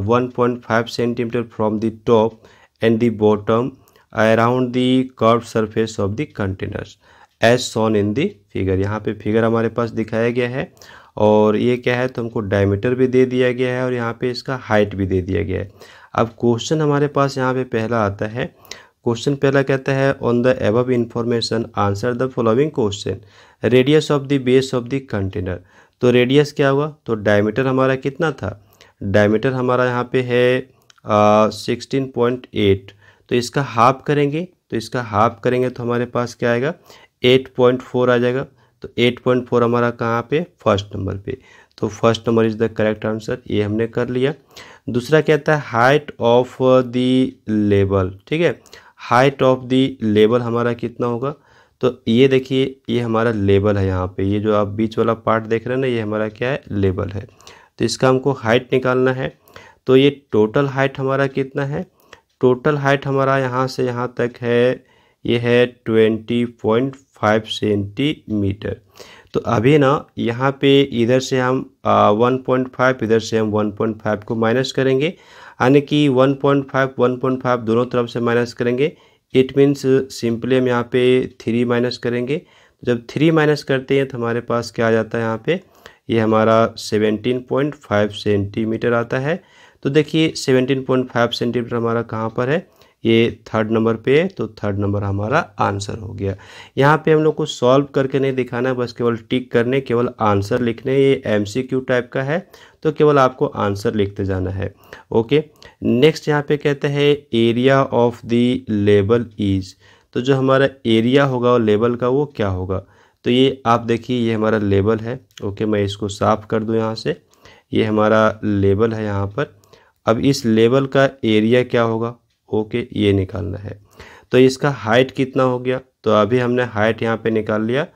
1.5 centimeter from the top and the bottom around the curved surface of the containers as shown in the figure। यहाँ पे figure हमारे पास दिखाया गया है और ये क्या है, तो हमको डायमीटर भी दे दिया गया है और यहाँ पे इसका हाइट भी दे दिया गया है। अब क्वेश्चन हमारे पास यहाँ पे पहला आता है। क्वेश्चन पहला कहता है on the above information answer the following question. Radius of the base of the container, तो रेडियस क्या हुआ, तो डायमीटर हमारा कितना था, डायमीटर हमारा यहाँ पे है 16.8, तो इसका हाफ करेंगे, तो इसका हाफ करेंगे तो हमारे पास क्या आएगा, 8.4 आ जाएगा। तो 8.4 हमारा कहाँ पे, फर्स्ट नंबर पे, तो first number is the correct answer, ये हमने कर लिया। दूसरा कहता है हाइट ऑफ द लेबल, ठीक है, हाइट ऑफ द लेबल हमारा कितना होगा, तो ये देखिए ये हमारा लेबल है, यहाँ पे ये जो आप बीच वाला पार्ट देख रहे हैं ना, ये हमारा क्या है, लेबल है। तो इसका हमको हाइट निकालना है। तो ये टोटल हाइट हमारा कितना है, टोटल हाइट हमारा यहाँ से यहाँ तक है, ये है 20.5 सेंटीमीटर। तो अभी ना यहाँ पे इधर से हम 1.5, इधर से हम 1.5 को माइनस करेंगे, यानी कि 1.5 दोनों तरफ से माइनस करेंगे। इट मीन्स सिंपली हम यहाँ पे 3 माइनस करेंगे। जब 3 माइनस करते हैं तो हमारे पास क्या आ जाता है, यहाँ पे ये हमारा 17.5 सेंटीमीटर आता है। तो देखिए 17.5 सेंटीमीटर हमारा कहाँ पर है, ये थर्ड नंबर पे है, तो थर्ड नंबर हमारा आंसर हो गया। यहाँ पे हम लोग को सॉल्व करके नहीं दिखाना है, बस केवल टिक करने, केवल आंसर लिखने। ये एमसीक्यू टाइप का है, तो केवल आपको आंसर लिखते जाना है। ओके, नेक्स्ट यहाँ पे कहते हैं area of the label is, तो जो हमारा एरिया होगा और लेबल का वो क्या होगा, तो ये आप देखिए ये हमारा लेबल है। ओके, मैं इसको साफ कर दूँ यहाँ से, ये हमारा लेबल है यहाँ पर। अब इस लेबल का एरिया क्या होगा, ओके ये निकालना है। तो इसका हाइट कितना हो गया, तो अभी हमने हाइट यहाँ पे निकाल लिया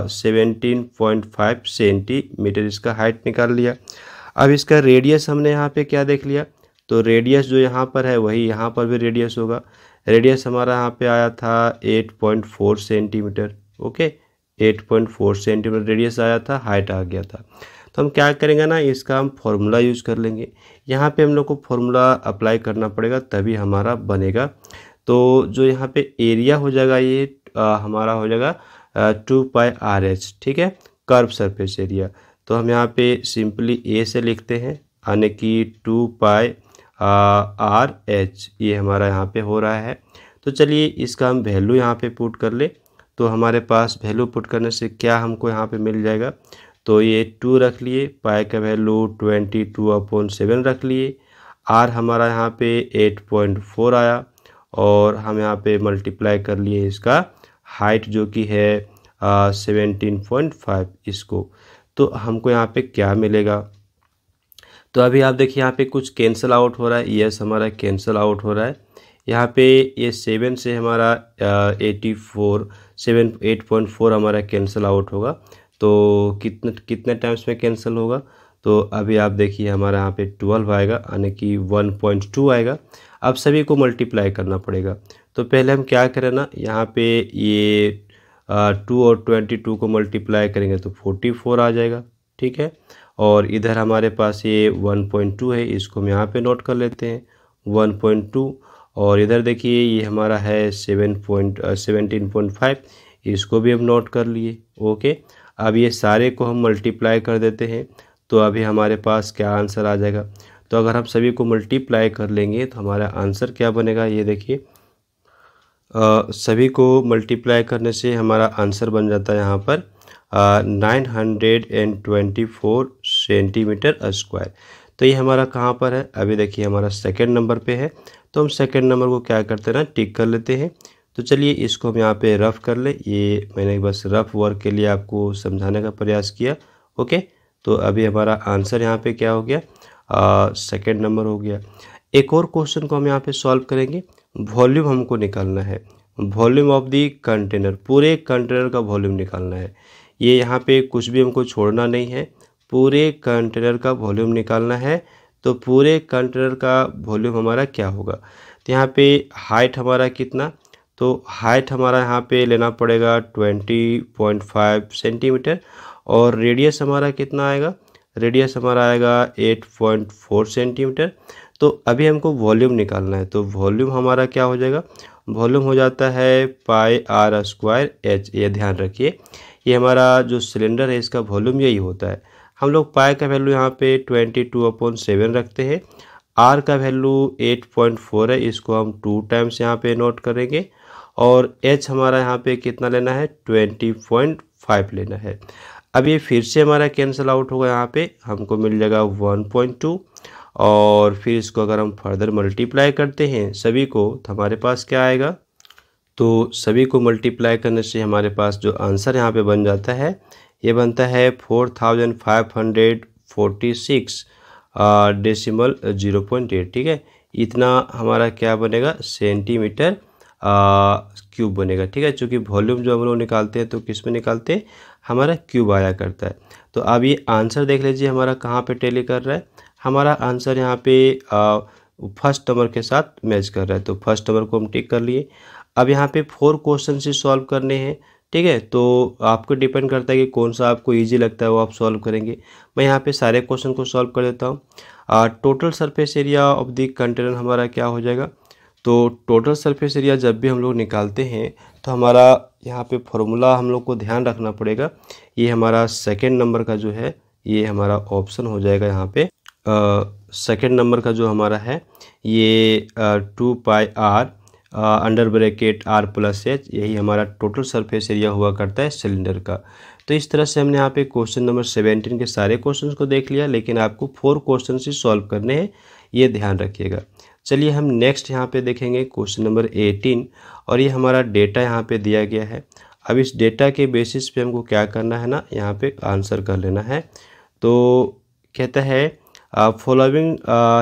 17.5 सेंटीमीटर, इसका हाइट निकाल लिया। अब इसका रेडियस हमने यहाँ पे क्या देख लिया, तो रेडियस जो यहाँ पर है वही यहाँ पर भी रेडियस होगा। रेडियस हमारा यहाँ पे आया था 8.4 सेंटीमीटर। ओके, 8.4 सेंटीमीटर रेडियस आया था, हाइट आ गया था। तो हम क्या करेंगे ना, इसका हम फॉर्मूला यूज़ कर लेंगे। यहाँ पे हम लोग को फॉर्मूला अप्लाई करना पड़ेगा, तभी हमारा बनेगा। तो जो यहाँ पे एरिया हो जाएगा ये हमारा हो जाएगा 2πRH, ठीक है, कर्व सरफेस एरिया। तो हम यहाँ पे सिंपली ए से लिखते हैं, यानी कि 2πRH, ये हमारा यहाँ पे हो रहा है। तो चलिए इसका हम वैल्यू यहाँ पे पुट कर ले। तो हमारे पास वैल्यू पुट करने से क्या हमको यहाँ पे मिल जाएगा, तो ये 2 रख लिए, पाई का वैल्यू 22/7 रख लिए, आर हमारा यहाँ पे 8.4 आया और हम यहाँ पे मल्टीप्लाई कर लिए इसका हाइट जो कि है 17.5 इसको। तो हमको यहाँ पे क्या मिलेगा, तो अभी आप देखिए यहाँ पे कुछ कैंसिल आउट हो रहा है, यस हमारा कैंसिल आउट हो रहा है। यहाँ पे ये 7 से हमारा 8.4 हमारा कैंसिल आउट होगा। तो कितने टाइम्स में कैंसिल होगा, तो अभी आप देखिए हमारा यहाँ पे 12 आएगा, यानी कि 1.2 आएगा। अब सभी को मल्टीप्लाई करना पड़ेगा। तो पहले हम क्या करें ना, यहाँ पे ये 2 और 22 को मल्टीप्लाई करेंगे तो 44 आ जाएगा, ठीक है। और इधर हमारे पास ये 1.2 है, इसको हम यहाँ पे नोट कर लेते हैं 1.2। और इधर देखिए ये हमारा है 17.5, इसको भी हम नोट कर लिए। ओके, अब ये सारे को हम मल्टीप्लाई कर देते हैं, तो अभी हमारे पास क्या आंसर आ जाएगा। तो अगर हम सभी को मल्टीप्लाई कर लेंगे तो हमारा आंसर क्या बनेगा, ये देखिए सभी को मल्टीप्लाई करने से हमारा आंसर बन जाता है यहाँ पर 924 सेंटीमीटर स्क्वायर। तो ये हमारा कहाँ पर है, अभी देखिए हमारा सेकंड नंबर पे है। तो हम सेकंड नंबर को क्या करते हैं ना, टिक कर लेते हैं। तो चलिए इसको हम यहाँ पे रफ़ कर ले, ये मैंने बस रफ़ वर्क के लिए आपको समझाने का प्रयास किया। ओके, तो अभी हमारा आंसर यहाँ पे क्या हो गया, सेकंड नंबर हो गया। एक और क्वेश्चन को हम यहाँ पे सॉल्व करेंगे। वॉल्यूम हमको निकालना है। वॉल्यूम ऑफ दी कंटेनर, पूरे कंटेनर का वॉल्यूम निकालना है। ये यहाँ पे कुछ भी हमको छोड़ना नहीं है, पूरे कंटेनर का वॉल्यूम निकालना है। तो पूरे कंटेनर का वॉल्यूम हमारा क्या होगा, तो यहाँ पे हाइट हमारा कितना, तो हाइट हमारा यहाँ पे लेना पड़ेगा 20.5 सेंटीमीटर, और रेडियस हमारा कितना आएगा, रेडियस हमारा आएगा 8.4 सेंटीमीटर। तो अभी हमको वॉल्यूम निकालना है, तो वॉल्यूम हमारा क्या हो जाएगा, वॉल्यूम हो जाता है πr²h। ये ध्यान रखिए, ये हमारा जो सिलेंडर है इसका वॉल्यूम यही होता है। हम लोग पाई का वैल्यू यहाँ पे 22/7 रखते हैं, आर का वैल्यू 8.4 है, इसको हम 2 टाइम्स यहाँ पे नोट करेंगे, और एच हमारा यहाँ पे कितना लेना है, 20.5 लेना है। अब ये फिर से हमारा कैंसिल आउट होगा, यहाँ पे हमको मिल जाएगा 1.2, और फिर इसको अगर हम फर्दर मल्टीप्लाई करते हैं सभी को, तो हमारे पास क्या आएगा, तो सभी को मल्टीप्लाई करने से हमारे पास जो आंसर यहाँ पे बन जाता है, ये बनता है 4546 डेसिमल 0.8। ठीक है, इतना हमारा क्या बनेगा, सेंटीमीटर क्यूब बनेगा। ठीक है, चूँकि वॉल्यूम जो हम लोग निकालते हैं तो किस में निकालते हैं, हमारा क्यूब आया करता है। तो अब ये आंसर देख लीजिए हमारा कहाँ पे टैली कर रहा है, हमारा आंसर यहाँ पे फर्स्ट नंबर के साथ मैच कर रहा है। तो फर्स्ट नंबर को हम टिक कर लिए। अब यहाँ पे 4 क्वेश्चन से सॉल्व करने हैं। ठीक है, तो आपको डिपेंड करता है कि कौन सा आपको इजी लगता है वो आप सॉल्व करेंगे। मैं यहाँ पे सारे क्वेश्चन को सॉल्व कर देता हूँ। Total surface area of the container हमारा क्या हो जाएगा, तो टोटल सरफेस एरिया जब भी हम लोग निकालते हैं तो हमारा यहाँ पे फॉर्मूला हम लोग को ध्यान रखना पड़ेगा। ये हमारा सेकेंड नंबर का जो है ये हमारा ऑप्शन हो जाएगा। यहाँ पे सेकेंड नंबर का जो हमारा है ये 2πr अंडर ब्रैकेट r+h, यही हमारा टोटल सरफेस एरिया हुआ करता है सिलेंडर का। तो इस तरह से हमने यहाँ पे क्वेश्चन नंबर 17 के सारे क्वेश्चंस को देख लिया, लेकिन आपको 4 क्वेश्चन ही सॉल्व करने हैं, ये ध्यान रखिएगा। चलिए हम नेक्स्ट यहाँ पे देखेंगे क्वेश्चन नंबर 18, और ये हमारा डेटा यहाँ पे दिया गया है। अब इस डेटा के बेसिस पे हमको क्या करना है ना, यहाँ पे आंसर कर लेना है। तो कहता है following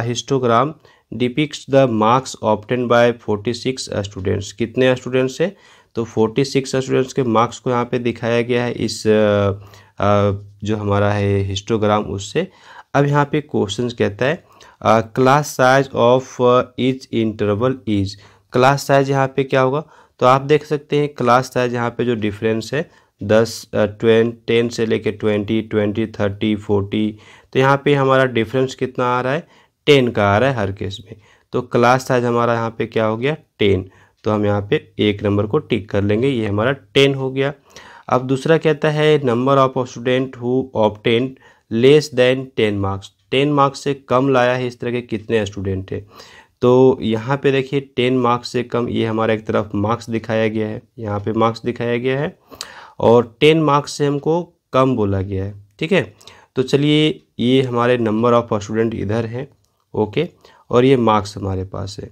histogram depicts the marks obtain bye 46 students. कितने स्टूडेंट्स है, तो 46 स्टूडेंट्स के मार्क्स को यहाँ पे दिखाया गया है इस जो हमारा है हिस्टोग्राम उससे। अब यहाँ पे क्वेश्चन कहता है class size of each interval is. Class size यहाँ पे क्या होगा, तो आप देख सकते हैं क्लास साइज यहाँ पे जो डिफरेंस है 10 से लेके 20, 30, 40, तो यहाँ पे हमारा डिफरेंस कितना आ रहा है, 10 का आ रहा है हर केस में। तो क्लास साइज हमारा यहाँ पे क्या हो गया, 10। तो हम यहाँ पे एक नंबर को टिक कर लेंगे, ये हमारा 10 हो गया। अब दूसरा कहता है number of student who obtained less than 10 marks. 10 marks से कम लाया है इस तरह के कितने स्टूडेंट है, तो यहाँ पे देखिए 10 मार्क्स से कम, ये हमारा एक तरफ मार्क्स दिखाया गया है, यहाँ पे मार्क्स दिखाया गया है, और 10 मार्क्स से हमको कम बोला गया है। ठीक है, तो चलिए ये हमारे नंबर ऑफ स्टूडेंट इधर है, ओके, और ये मार्क्स हमारे पास है।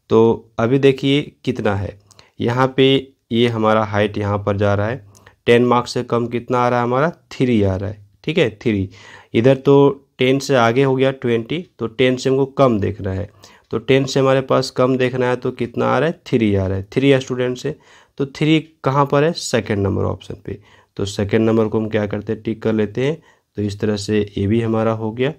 तो अभी देखिए कितना है, यहाँ पे ये हमारा हाइट यहाँ पर जा रहा है, 10 मार्क्स से कम कितना आ रहा है हमारा, 3 आ रहा है। ठीक है, 3 इधर, तो 10 से आगे हो गया 20, तो 10 से हमको कम देखना है, तो 10 से हमारे पास कम देखना है, तो कितना आ रहा है, 3 आ रहा है। 3 स्टूडेंट से, तो 3 कहाँ पर है, सेकेंड नंबर ऑप्शन पे। तो सेकेंड नंबर को हम क्या करते हैं, टिक कर लेते हैं। तो इस तरह से ये भी हमारा हो गया।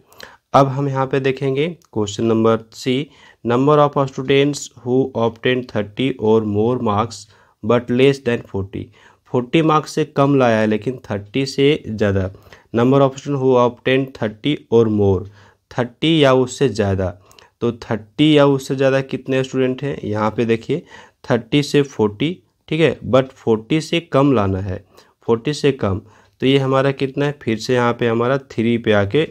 अब हम यहाँ पे देखेंगे question number C, number of students who obtain 30 or more marks but less than 40। 40 marks से कम लाया है लेकिन 30 से ज़्यादा। Number of student who obtain 30 or मोर, 30 या उससे ज़्यादा। तो 30 या उससे ज़्यादा कितने स्टूडेंट हैं, यहाँ पे देखिए 30 से 40, ठीक है, बट 40 से कम लाना है, 40 से कम। तो ये हमारा कितना है, फिर से यहाँ पे हमारा 3 पे आके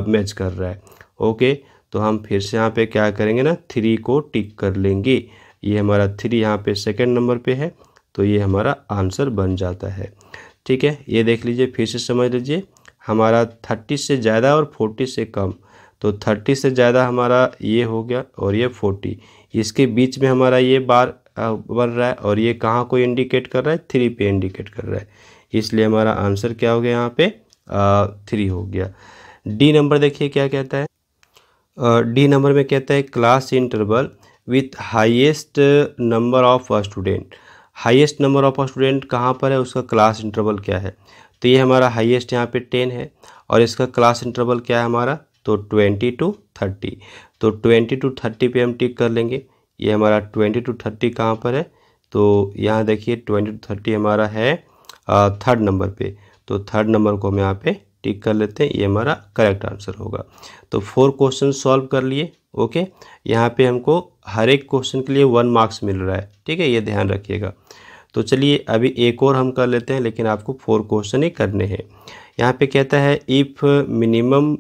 मैच कर रहा है। ओके, तो हम फिर से यहाँ पे क्या करेंगे ना, 3 को टिक कर लेंगे। ये हमारा 3 यहाँ पे सेकंड नंबर पे है, तो ये हमारा आंसर बन जाता है। ठीक है, ये देख लीजिए, फिर से समझ लीजिए, हमारा 30 से ज़्यादा और 40 से कम। तो 30 से ज़्यादा हमारा ये हो गया और ये 40, इसके बीच में हमारा ये बार बन रहा है, और ये कहाँ को इंडिकेट कर रहा है, 3 पे इंडिकेट कर रहा है, इसलिए हमारा आंसर क्या हो गया यहाँ पे 3 हो गया। डी नंबर देखिए क्या कहता है, डी नंबर में कहता है class interval with highest number of student. Highest number of student कहाँ पर है, उसका क्लास इंटरवल क्या है। तो ये हमारा हाईएस्ट यहाँ पे 10 है और इसका क्लास इंटरवल क्या है हमारा, तो 20 to 30। तो 20 to 30 पे हम टिक कर लेंगे। ये हमारा 20 to 30 कहाँ पर है, तो यहाँ देखिए 20 to 30 हमारा है थर्ड नंबर पे। तो थर्ड नंबर को हम यहाँ पे टिक कर लेते हैं, ये हमारा करेक्ट आंसर होगा। तो 4 क्वेश्चन सॉल्व कर लिए। ओके, यहाँ पे हमको हर एक क्वेश्चन के लिए 1 मार्क्स मिल रहा है, ठीक है, ये ध्यान रखिएगा। तो चलिए अभी एक और हम कर लेते हैं, लेकिन आपको 4 क्वेश्चन ही करने हैं। यहाँ पे कहता है if minimum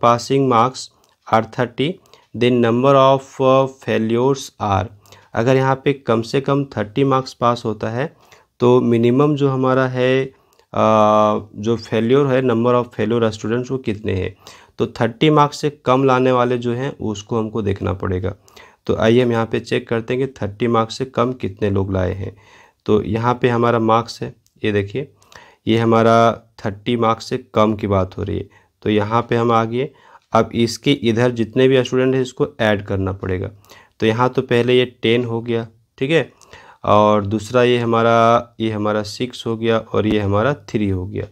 passing marks are 30 then number of failures are. अगर यहाँ पे कम से कम 30 मार्क्स पास होता है तो मिनिमम जो हमारा है जो फेल्योर है, नंबर ऑफ फेल्योर स्टूडेंट्स वो कितने हैं। तो 30 मार्क्स से कम लाने वाले जो हैं उसको हमको देखना पड़ेगा। तो आइए हम यहाँ पे चेक करते हैं कि 30 मार्क्स से कम कितने लोग लाए हैं। तो यहाँ पे हमारा मार्क्स है, ये देखिए, ये हमारा 30 मार्क्स से कम की बात हो रही है। तो यहाँ पे हम आ गए। अब इसके इधर जितने भी स्टूडेंट हैं इसको ऐड करना पड़ेगा। तो यहाँ तो पहले ये 10 हो गया, ठीक है, और दूसरा ये हमारा 6 हो गया और ये हमारा 3 हो गया।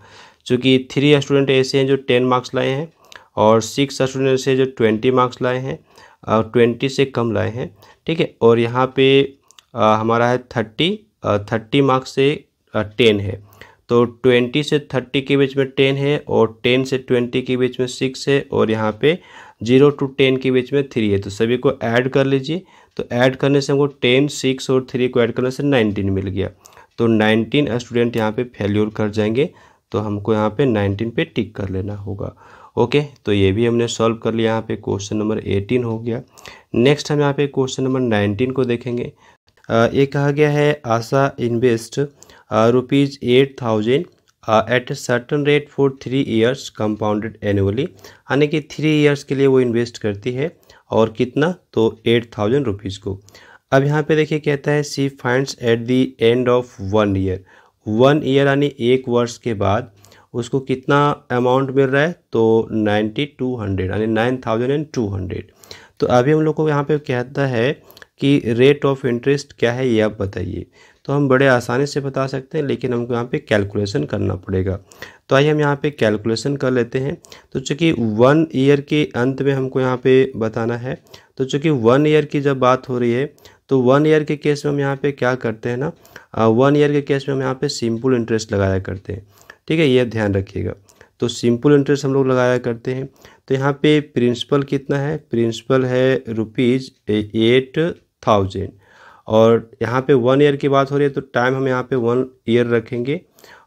चूँकि 3 स्टूडेंट ऐसे हैं जो 10 मार्क्स लाए हैं और 6 स्टूडेंट ऐसे जो 20 मार्क्स लाए हैं और 20 से कम लाए हैं, ठीक है। और यहाँ पे हमारा है 30 मार्क्स से 10 है। तो 20 से 30 के बीच में 10 है और 10 से 20 के बीच में 6 है और यहाँ पे 0 to 10 के बीच में 3 है। तो सभी को ऐड कर लीजिए। तो ऐड करने से हमको 10, 6 और 3 को ऐड करने से 19 मिल गया। तो 19 स्टूडेंट यहाँ पे फेल्योर कर जाएंगे। तो हमको यहाँ पे 19 पे टिक कर लेना होगा। ओके, तो ये भी हमने सॉल्व कर लिया। यहाँ पे क्वेश्चन नंबर 18 हो गया। नेक्स्ट हम यहाँ पे क्वेश्चन नंबर 19 को देखेंगे। ये कहा गया है Asha invest ₹8,000 at a certain rate for 3 years compounded annually. यानी कि 3 years के लिए वो इन्वेस्ट करती है और कितना, तो 8,000 रुपीज़ को। अब यहाँ पे देखिए कहता है she finds at the end of 1 year। 1 year यानी 1 वर्ष के बाद उसको कितना अमाउंट मिल रहा है, तो 9200 यानी 9200। तो अभी हम लोग को यहाँ पे कहता है कि रेट ऑफ इंटरेस्ट क्या है ये आप बताइए। तो हम बड़े आसानी से बता सकते हैं, लेकिन हमको यहाँ पे कैलकुलेशन करना पड़ेगा। तो आइए हम यहाँ पे कैलकुलेशन कर लेते हैं। तो चूँकि 1 year के अंत में हमको यहाँ पे बताना है, तो चूँकि 1 year की जब बात हो रही है तो 1 year के केस में हम यहाँ पे क्या करते हैं ना, 1 year के केस में हम यहाँ पे सिंपल इंटरेस्ट लगाया करते हैं, ठीक है, ये ध्यान रखिएगा। तो सिंपल इंटरेस्ट हम लोग लगाया करते हैं। तो यहाँ पे प्रिंसिपल कितना है, प्रिंसिपल है ₹8,000 और यहाँ पे 1 year की बात हो रही है तो टाइम हम यहाँ पे 1 year रखेंगे।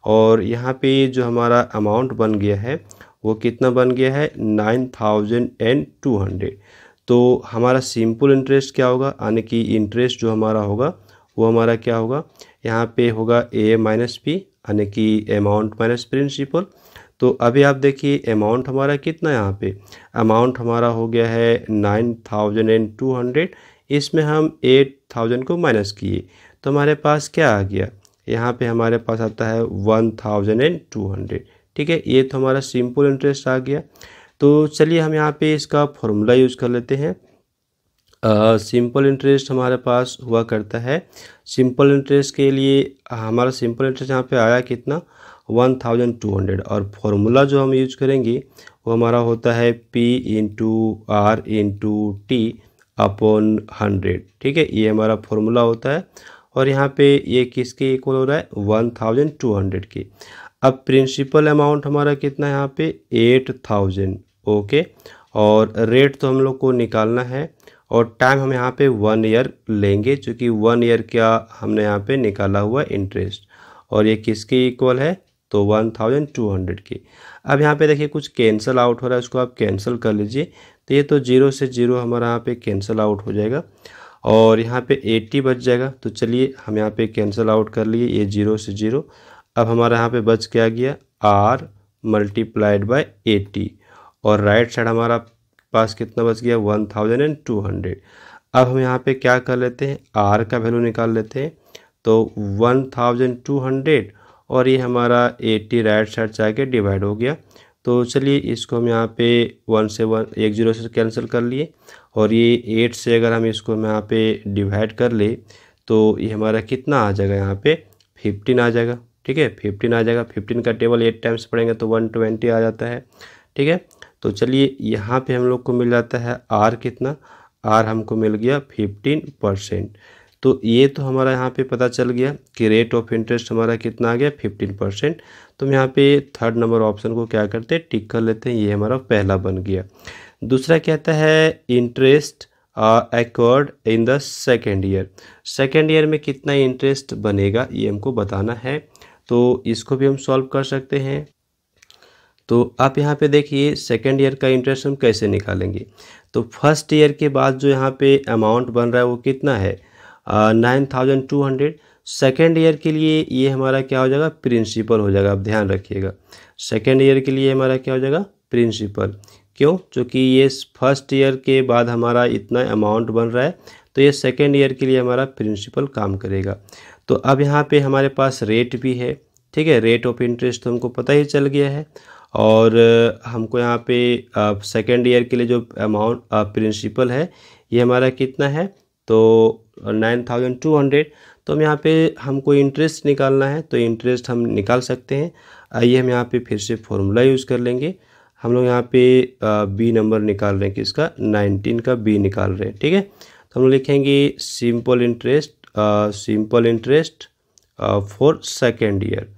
और यहाँ पे जो हमारा अमाउंट बन गया है वो कितना बन गया है, 9200। तो हमारा सिंपल इंटरेस्ट क्या होगा, यानी कि इंटरेस्ट जो हमारा होगा वो हमारा क्या होगा, यहाँ पे होगा A माइनस P, यानी कि अमाउंट माइनस प्रिंसिपल। तो अभी आप देखिए अमाउंट हमारा कितना, यहाँ पे अमाउंट हमारा हो गया है 9200। इसमें हम 8000 को माइनस किए तो हमारे पास क्या आ गया, यहाँ पे हमारे पास आता है 1200, ठीक है। ये तो हमारा सिंपल इंटरेस्ट आ गया। तो चलिए हम यहाँ पे इसका फॉर्मूला यूज़ कर लेते हैं। सिंपल इंटरेस्ट हमारे पास हुआ करता है, सिंपल इंटरेस्ट के लिए हमारा सिंपल इंटरेस्ट यहाँ पे आया कितना, 1200। और फॉर्मूला जो हम यूज करेंगे वो हमारा होता है P/R/T/100, ठीक है, ये हमारा फॉर्मूला होता है। और यहाँ पे ये किसके इक्वल हो रहा है, 1200 के। अब प्रिंसिपल अमाउंट हमारा कितना है यहाँ पे 8000, ओके। और रेट तो हम लोग को निकालना है और टाइम हम यहाँ पे 1 year लेंगे, क्योंकि 1 year क्या हमने यहाँ पे निकाला हुआ इंटरेस्ट। और ये किसके इक्वल है, तो 1200 के। अब यहाँ पे देखिए कुछ कैंसिल आउट हो रहा है, उसको आप कैंसिल कर लीजिए। तो ये तो 0 से 0 हमारा यहाँ पे कैंसिल आउट हो जाएगा और यहाँ पे 80 बच जाएगा। तो चलिए हम यहाँ पे कैंसिल आउट कर लिए, ये 0 से 0। अब हमारा यहाँ पे बच क्या गया, R × 80 और राइट साइड हमारा पास कितना बच गया, 1200। अब हम यहाँ पे क्या कर लेते हैं, R का वैल्यू निकाल लेते हैं। तो 1200 और ये हमारा 80 राइट साइड से आके डिवाइड हो गया। तो चलिए इसको हम यहाँ पे 1 से 1 0 से कैंसिल कर लिए और ये 8 से अगर हम इसको यहाँ पे डिवाइड कर ले तो ये हमारा कितना आ जाएगा, यहाँ पे 15 आ जाएगा। ठीक है, 15 आ जाएगा। 15 का टेबल 8 टाइम्स पढ़ेंगे तो 120 आ जाता है। ठीक है, तो चलिए यहाँ पे हम लोग को मिल जाता है आर कितना, आर हमको मिल गया 15%। तो ये तो हमारा यहाँ पे पता चल गया कि रेट ऑफ इंटरेस्ट हमारा कितना आ गया 15%। तो हम यहाँ पे थर्ड नंबर ऑप्शन को क्या करते हैं, टिक कर लेते हैं। ये हमारा पहला बन गया। दूसरा कहता है interest accord in the second year. Second year में कितना इंटरेस्ट बनेगा ये हमको बताना है। तो इसको भी हम सॉल्व कर सकते हैं। तो आप यहाँ पे देखिए सेकेंड ईयर का इंटरेस्ट हम कैसे निकालेंगे। तो फर्स्ट ईयर के बाद जो यहाँ पे अमाउंट बन रहा है वो कितना है, 9200। सेकेंड ईयर के लिए ये हमारा क्या हो जाएगा, प्रिंसिपल हो जाएगा। आप ध्यान रखिएगा, सेकेंड ईयर के लिए हमारा क्या हो जाएगा, प्रिंसिपल। क्यों, क्योंकि ये फर्स्ट ईयर के बाद हमारा इतना अमाउंट बन रहा है, तो ये सेकेंड ईयर के लिए हमारा प्रिंसिपल काम करेगा। तो अब यहाँ पे हमारे पास रेट भी है। ठीक है, रेट ऑफ इंटरेस्ट तो हमको पता ही चल गया है। और हमको यहाँ पे सेकेंड ईयर के लिए जो अमाउंट प्रिंसिपल है ये हमारा कितना है, तो 9200। तो हम यहाँ पे हमको इंटरेस्ट निकालना है, तो इंटरेस्ट हम निकाल सकते हैं। आइए हम यहाँ पे फिर से फॉर्मूला यूज़ कर लेंगे। हम लोग यहाँ पे बी नंबर निकाल रहे हैं, किसका, 19 का बी निकाल रहे हैं। ठीक है, तो हम लिखेंगे simple interest for second year.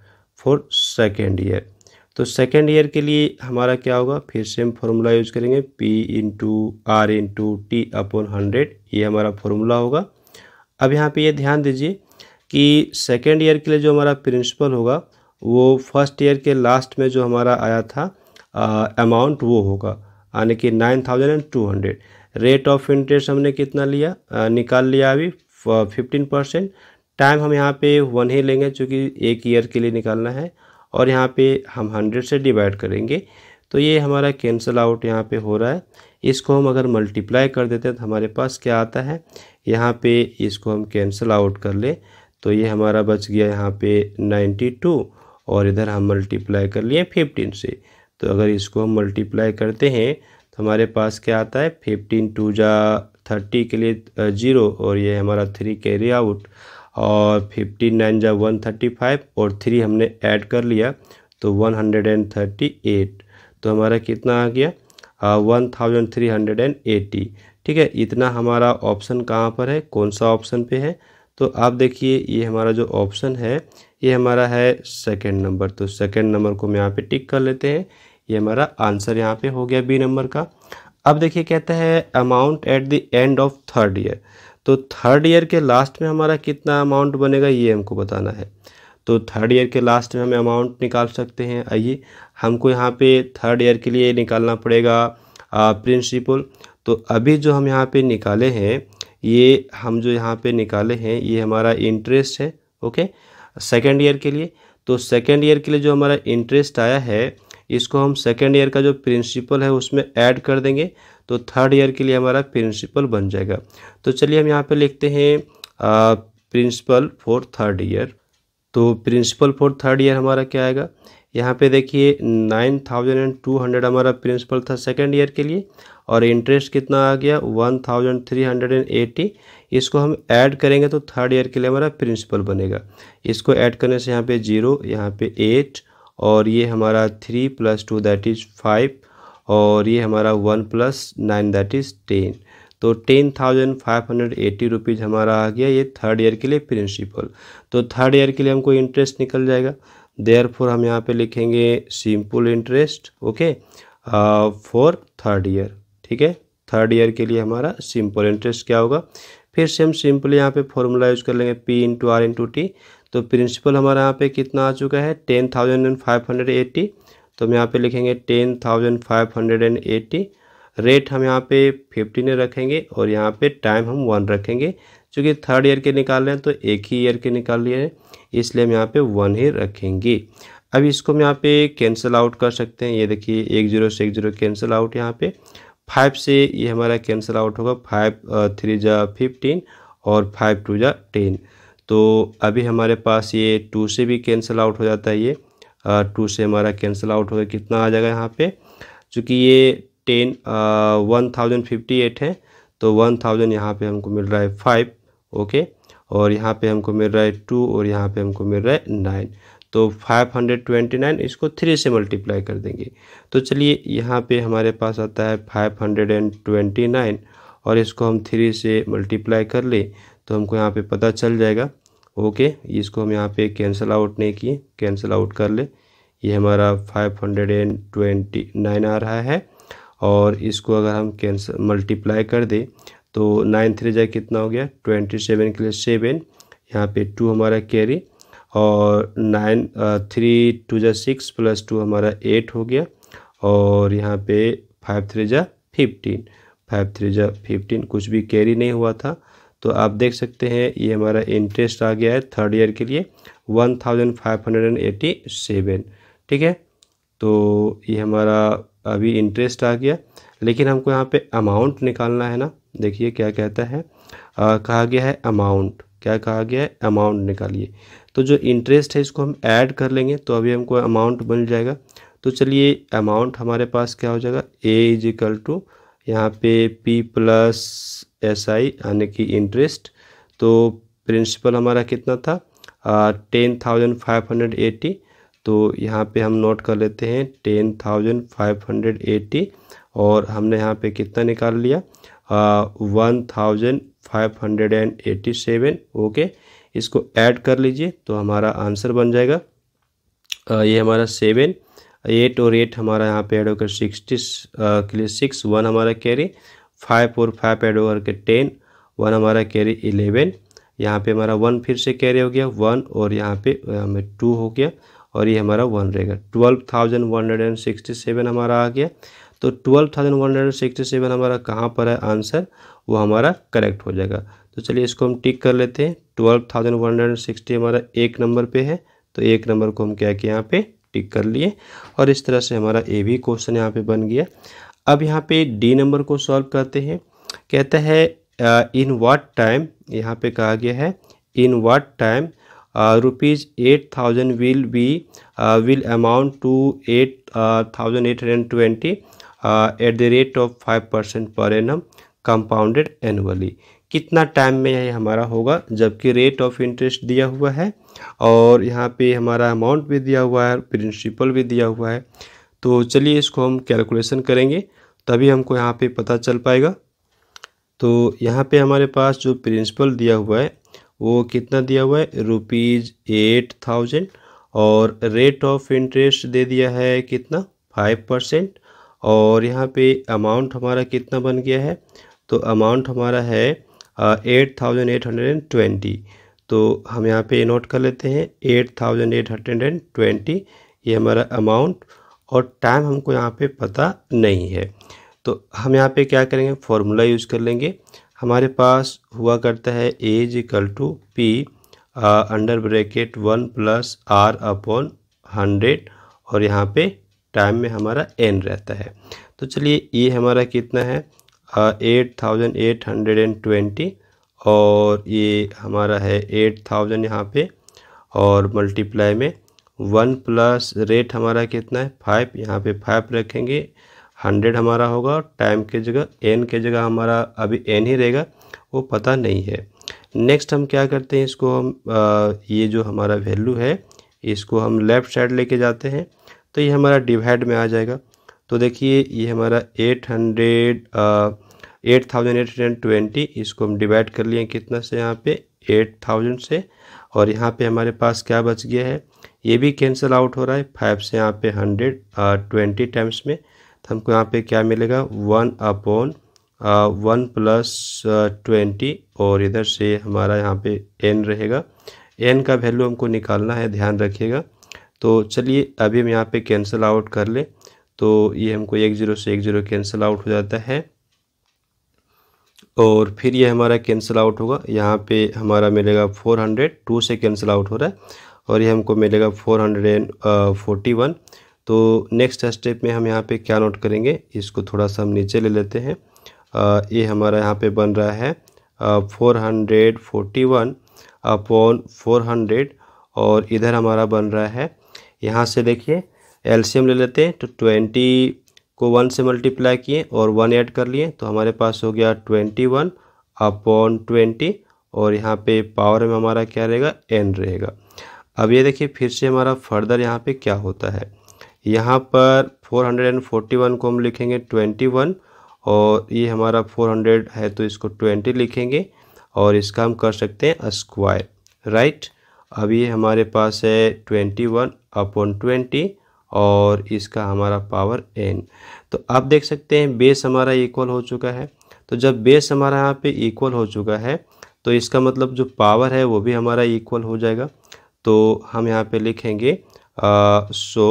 तो सेकेंड ईयर के लिए हमारा क्या होगा, फिर से हम फॉर्मूला यूज करेंगे, P into R into T upon 100। ये हमारा फॉर्मूला होगा। अब यहाँ पे ये ध्यान दीजिए कि सेकेंड ईयर के लिए जो हमारा प्रिंसिपल होगा वो फर्स्ट ईयर के लास्ट में जो हमारा आया था अमाउंट वो होगा, यानी कि 9200। रेट ऑफ इंटरेस्ट हमने कितना लिया, निकाल लिया अभी 15%। टाइम हम यहाँ पे 1 ही लेंगे क्योंकि एक ईयर के लिए निकालना है, और यहाँ पे हम 100 से डिवाइड करेंगे। तो ये हमारा कैंसिल आउट यहाँ पे हो रहा है। इसको हम अगर मल्टीप्लाई कर देते हैं तो हमारे पास क्या आता है, यहाँ पे इसको हम कैंसिल आउट कर ले तो ये हमारा बच गया यहाँ पे 92, और इधर हम मल्टीप्लाई कर लिए 15 से। तो अगर इसको हम मल्टीप्लाई करते हैं तो हमारे पास क्या आता है, 15 2 जा 30 के लिए 0, और ये हमारा 3 कैरी आउट, और 15 9 जा 135, और 3 हमने ऐड कर लिया तो 138। तो हमारा कितना आ गया, 1380। ठीक है, इतना हमारा ऑप्शन कहाँ पर है, कौन सा ऑप्शन पे है, तो आप देखिए ये हमारा जो ऑप्शन है ये हमारा है सेकंड नंबर। तो सेकंड नंबर को हम यहाँ पे टिक कर लेते हैं। ये हमारा आंसर यहाँ पे हो गया बी नंबर का। अब देखिए कहता है amount at the end of third year. तो थर्ड ईयर के लास्ट में हमारा कितना अमाउंट बनेगा ये हमको बताना है। तो थर्ड ईयर के लास्ट में हम अमाउंट निकाल सकते हैं। आइए हमको यहाँ पे थर्ड ईयर के लिए निकालना पड़ेगा प्रिंसिपल। तो अभी जो हम यहाँ पे निकाले हैं, ये हम जो यहाँ पे निकाले हैं ये हमारा इंटरेस्ट है। ओके, सेकेंड ईयर के लिए। तो सेकेंड ईयर के लिए जो हमारा इंटरेस्ट आया है इसको हम सेकेंड ईयर का जो प्रिंसिपल है उसमें ऐड कर देंगे, तो थर्ड ईयर के लिए हमारा प्रिंसिपल बन जाएगा। तो चलिए हम यहाँ पे लिखते हैं प्रिंसिपल फॉर थर्ड ईयर। तो प्रिंसिपल फॉर थर्ड ईयर हमारा क्या आएगा, यहाँ पे देखिए 9200 हमारा प्रिंसिपल था सेकेंड ईयर के लिए, और इंटरेस्ट कितना आ गया 1380। इसको हम ऐड करेंगे तो थर्ड ईयर के लिए हमारा प्रिंसिपल बनेगा। इसको ऐड करने से यहाँ पे 0, यहाँ पे 8, और ये हमारा 3 + 2 दैट इज़ 5, और ये हमारा 1 + 9 दैट इज़ 10। तो 10,580 रुपीज़ हमारा आ गया ये थर्ड ईयर के लिए प्रिंसिपल। तो थर्ड ईयर के लिए हमको इंटरेस्ट निकल जाएगा। देयरफॉर हम यहाँ पे लिखेंगे simple interest, okay, for third year. ठीक है, थर्ड ईयर के लिए हमारा सिंपल इंटरेस्ट क्या होगा, फिर से हम सिंपली यहाँ पे फॉर्मूला यूज़ कर लेंगे, P into R into T. तो प्रिंसिपल हमारा यहाँ पे कितना आ चुका है 10,580। तो हम यहाँ पे लिखेंगे 10,580। रेट हम यहाँ पे 15 रखेंगे, और यहाँ पे टाइम हम 1 रखेंगे, क्योंकि थर्ड ईयर के निकाल रहे हैं तो एक ही ईयर के निकाल लिए हैं, इसलिए हम यहाँ पे 1 ही रखेंगे। अब इसको हम यहाँ पे कैंसिल आउट कर सकते हैं। ये देखिए 1 0 से 1 0 कैंसिल आउट, यहाँ पे 5 से ये हमारा कैंसिल आउट होगा, 5 3 जा 15, और 5 2 जा 10। तो अभी हमारे पास ये 2 से भी कैंसिल आउट हो जाता है। ये 2 से हमारा कैंसिल आउट होगा, कितना आ जाएगा यहाँ पे, चूँकि ये 10,058 है, तो 1000 यहाँ पे हमको मिल रहा है 5, ओके, और यहाँ पे हमको मिल रहा है 2 और यहाँ पे हमको मिल रहा है 9। तो 529 इसको 3 से मल्टीप्लाई कर देंगे। तो चलिए यहाँ पे हमारे पास आता है 529 और इसको हम 3 से मल्टीप्लाई कर ले तो हमको यहाँ पे पता चल जाएगा। ओके, इसको हम यहाँ पे कैंसिल आउट नहीं किए, कैंसिल आउट कर ले। ये हमारा 529 आ रहा है और इसको अगर हम कैंसिल मल्टीप्लाई कर दे तो 9 3 जाए कितना हो गया 27 के लिए 7, यहाँ पे 2 हमारा कैरी और 9 3 2 जा 6 प्लस 2 हमारा 8 हो गया और यहाँ पे 5 3 जा 15, 5 3 जा 15, कुछ भी कैरी नहीं हुआ था। तो आप देख सकते हैं ये हमारा इंटरेस्ट आ गया है थर्ड ईयर के लिए 1587। ठीक है, तो ये हमारा अभी इंटरेस्ट आ गया, लेकिन हमको यहाँ पे अमाउंट निकालना है ना। देखिए क्या कहता है, कहा गया है अमाउंट, क्या कहा गया है अमाउंट निकालिए। तो जो इंटरेस्ट है इसको हम ऐड कर लेंगे तो अभी हमको अमाउंट बन जाएगा। तो चलिए अमाउंट हमारे पास क्या हो जाएगा, ए इज इक्वल टू यहाँ पे पी प्लस एस आई यानी कि इंटरेस्ट। तो प्रिंसिपल हमारा कितना था 10,580। तो यहाँ पे हम नोट कर लेते हैं 10,580 और हमने यहाँ पे कितना निकाल लिया 1,587। ओके, इसको ऐड कर लीजिए तो हमारा आंसर बन जाएगा ये हमारा 7 8 और 8 हमारा यहाँ पे ऐड होकर 60 के लिए 6 1 हमारा कैरी, 5 और 5 ऐड होकर के 10 1 हमारा कैरी 11, यहाँ पे हमारा 1 फिर से कैरी हो गया 1 और यहाँ पे हमें 2 हो गया और ये हमारा 1 रहेगा। 12,167 हमारा आ गया। तो 12,167 हमारा कहाँ पर है आंसर, वो हमारा करेक्ट हो जाएगा। तो चलिए इसको हम टिक कर लेते हैं। 12,160 हमारा एक नंबर पे है, तो एक नंबर को हम क्या किए यहाँ पे टिक कर लिए और इस तरह से हमारा ए भी क्वेश्चन यहाँ पे बन गया। अब यहाँ पे डी नंबर को सॉल्व करते हैं। कहता है इन व्हाट टाइम, यहाँ पे कहा गया है in what time ₹8,000 will amount to 8,820 at the rate of 5% per annum compounded annually। कितना टाइम में यह हमारा होगा, जबकि रेट ऑफ इंटरेस्ट दिया हुआ है और यहाँ पे हमारा अमाउंट भी दिया हुआ है, प्रिंसिपल भी दिया हुआ है। तो चलिए इसको हम कैलकुलेशन करेंगे तभी हमको यहाँ पे पता चल पाएगा। तो यहाँ पे हमारे पास जो प्रिंसिपल दिया हुआ है वो कितना दिया हुआ है ₹8,000 और रेट ऑफ इंटरेस्ट दे दिया है कितना 5% और यहाँ पे अमाउंट हमारा कितना बन गया है, तो अमाउंट हमारा है 8,820। तो हम यहाँ पे नोट कर लेते हैं 8,820 ये हमारा अमाउंट और टाइम हमको यहाँ पे पता नहीं है। तो हम यहाँ पे क्या करेंगे, फॉर्मूला यूज़ कर लेंगे। हमारे पास हुआ करता है A is equal to P under bracket 1 plus r upon 100 और यहाँ पे टाइम में हमारा एन रहता है। तो चलिए ये हमारा कितना है 8,820 और ये हमारा है 8,000 यहाँ पे और मल्टीप्लाई में 1 प्लस रेट हमारा कितना है 5, यहाँ पे 5 रखेंगे 100 हमारा होगा। टाइम के जगह एन के जगह हमारा अभी एन ही रहेगा, वो पता नहीं है। नेक्स्ट हम क्या करते हैं, इसको हम ये जो हमारा वैल्यू है इसको हम लेफ़्ट साइड लेके जाते हैं तो ये हमारा डिवाइड में आ जाएगा। तो देखिए ये हमारा 8,820 इसको हम डिवाइड कर लिए कितना से यहाँ पे 8,000 से और यहाँ पे हमारे पास क्या बच गया है, ये भी कैंसिल आउट हो रहा है 5 से यहाँ पे 100 20 टाइम्स में। तो हमको यहाँ पे क्या मिलेगा 1 अपॉन 1 प्लस 20 और इधर से हमारा यहाँ पे n रहेगा। n का वैल्यू हमको निकालना है, ध्यान रखिएगा। तो चलिए अभी हम यहाँ पे कैंसिल आउट कर ले तो ये हमको 1 0 से 1 0 कैंसिल आउट हो जाता है और फिर ये हमारा कैंसिल आउट होगा। यहाँ पे हमारा मिलेगा 400, 2 से कैंसिल आउट हो रहा है और ये हमको मिलेगा 441। तो नेक्स्ट स्टेप में हम यहाँ पे क्या नोट करेंगे, इसको थोड़ा सा हम नीचे ले लेते हैं। ये हमारा यहाँ पे बन रहा है 441 अपॉन 400 और इधर हमारा बन रहा है, यहाँ से देखिए एलसीएम ले लेते हैं। तो 20 को 1 से मल्टीप्लाई किए और 1 ऐड कर लिए तो हमारे पास हो गया 21 अपॉन 20 और यहाँ पे पावर में हमारा क्या रहेगा, n रहेगा। अब ये देखिए फिर से हमारा फर्दर यहाँ पे क्या होता है, यहाँ पर 441 को हम लिखेंगे 21, और ये हमारा 400 है तो इसको 20 लिखेंगे, और इसका हम कर सकते हैं स्क्वायर, राइट। अब ये हमारे पास है 21/20 और इसका हमारा पावर n। तो आप देख सकते हैं बेस हमारा इक्वल हो चुका है। तो जब बेस हमारा यहाँ पे इक्वल हो चुका है तो इसका मतलब जो पावर है वो भी हमारा इक्वल हो जाएगा। तो हम यहाँ पे लिखेंगे so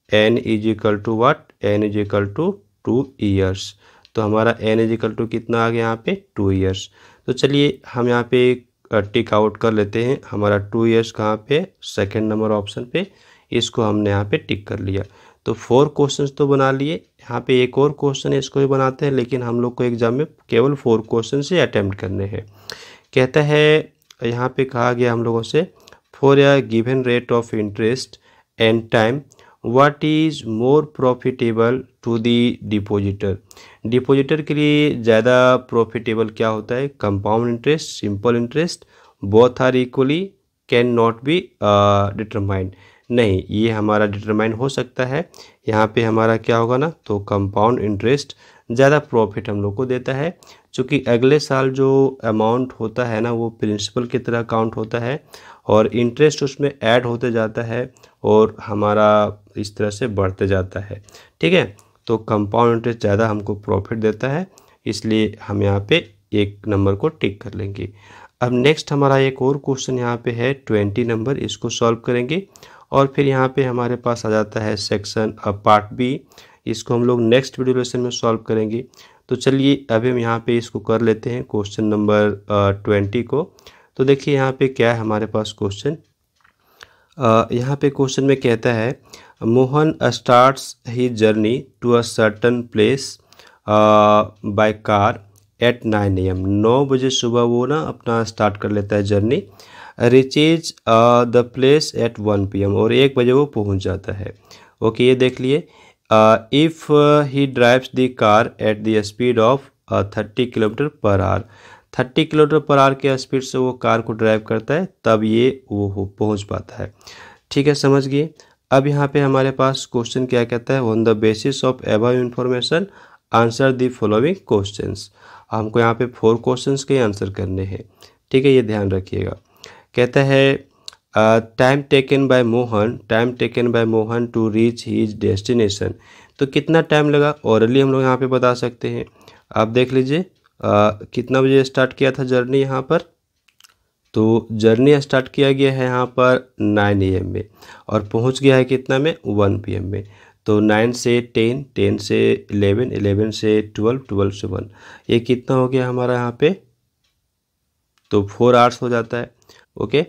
n is equal to what, n is equal to 2 years. तो हमारा n इज इक्वल टू कितना आ गया यहाँ पे 2 ईयर्स। तो चलिए हम यहाँ पे टिक आउट कर लेते हैं। हमारा 2 ईयर्स कहाँ पे, सेकंड नंबर ऑप्शन पे, इसको हमने यहाँ पे टिक कर लिया। तो 4 क्वेश्चंस तो बना लिए। यहाँ पे एक और क्वेश्चन है, इसको भी बनाते हैं, लेकिन हम लोग को एग्जाम में केवल 4 क्वेश्चन से अटैम्प्ट करने हैं। कहता है यहाँ पे कहा गया हम लोगों से, for a given rate of interest and time what is more profitable to the depositor. Depositor के लिए ज़्यादा प्रॉफिटेबल क्या होता है, compound interest, simple interest, both are equally, can not be determined. नहीं, ये हमारा डिटरमाइन हो सकता है। यहाँ पे हमारा क्या होगा ना, तो कंपाउंड इंटरेस्ट ज़्यादा प्रॉफिट हम लोग को देता है, क्योंकि अगले साल जो अमाउंट होता है ना वो प्रिंसिपल की तरह काउंट होता है और इंटरेस्ट उसमें ऐड होते जाता है और हमारा इस तरह से बढ़ते जाता है, ठीक है। तो कंपाउंड इंटरेस्ट ज़्यादा हमको प्रॉफिट देता है, इसलिए हम यहाँ पे एक नंबर को टिक कर लेंगे। अब नेक्स्ट हमारा एक और क्वेश्चन यहाँ पे है 20 नंबर, इसको सॉल्व करेंगे और फिर यहाँ पे हमारे पास आ जाता है सेक्शन पार्ट बी, इसको हम लोग नेक्स्ट वीडियो लेसन में सॉल्व करेंगे। तो चलिए अभी हम यहाँ पे इसको कर लेते हैं क्वेश्चन नंबर 20 को। तो देखिए यहाँ पे क्या है हमारे पास क्वेश्चन, यहाँ पे क्वेश्चन में कहता है Mohan starts his journey to a certain place by car at 9 AM। 9 बजे सुबह वो ना अपना स्टार्ट कर लेता है journey, reaches the place at 1 PM, और 1 बजे वो पहुंच जाता है। ओके, ये देख लिए। If he drives the car at the speed of 30 kilometre per hour, 30 kilometre per hour के स्पीड से वो कार को ड्राइव करता है, तब ये वो पहुंच पाता है। ठीक है, समझ गए। अब यहाँ पे हमारे पास क्वेश्चन क्या कहता है, on the basis of above information answer the following questions. हमको यहाँ पे 4 क्वेश्चंस के आंसर करने हैं, ठीक है, ये ध्यान रखिएगा। कहता है time taken by Mohan to reach his destination. तो कितना टाइम लगा, ऑरली हम लोग यहाँ पे बता सकते हैं। आप देख लीजिए कितना बजे स्टार्ट किया था जर्नी यहाँ पर, तो जर्नी स्टार्ट किया गया है यहाँ पर 9 AM में और पहुँच गया है कितना में, 1 PM में। तो 9 से 10, 10 से 11, 11 से 12, 12 से 1, ये कितना हो गया हमारा यहाँ पे, तो 4 आवर्स हो जाता है। ओके,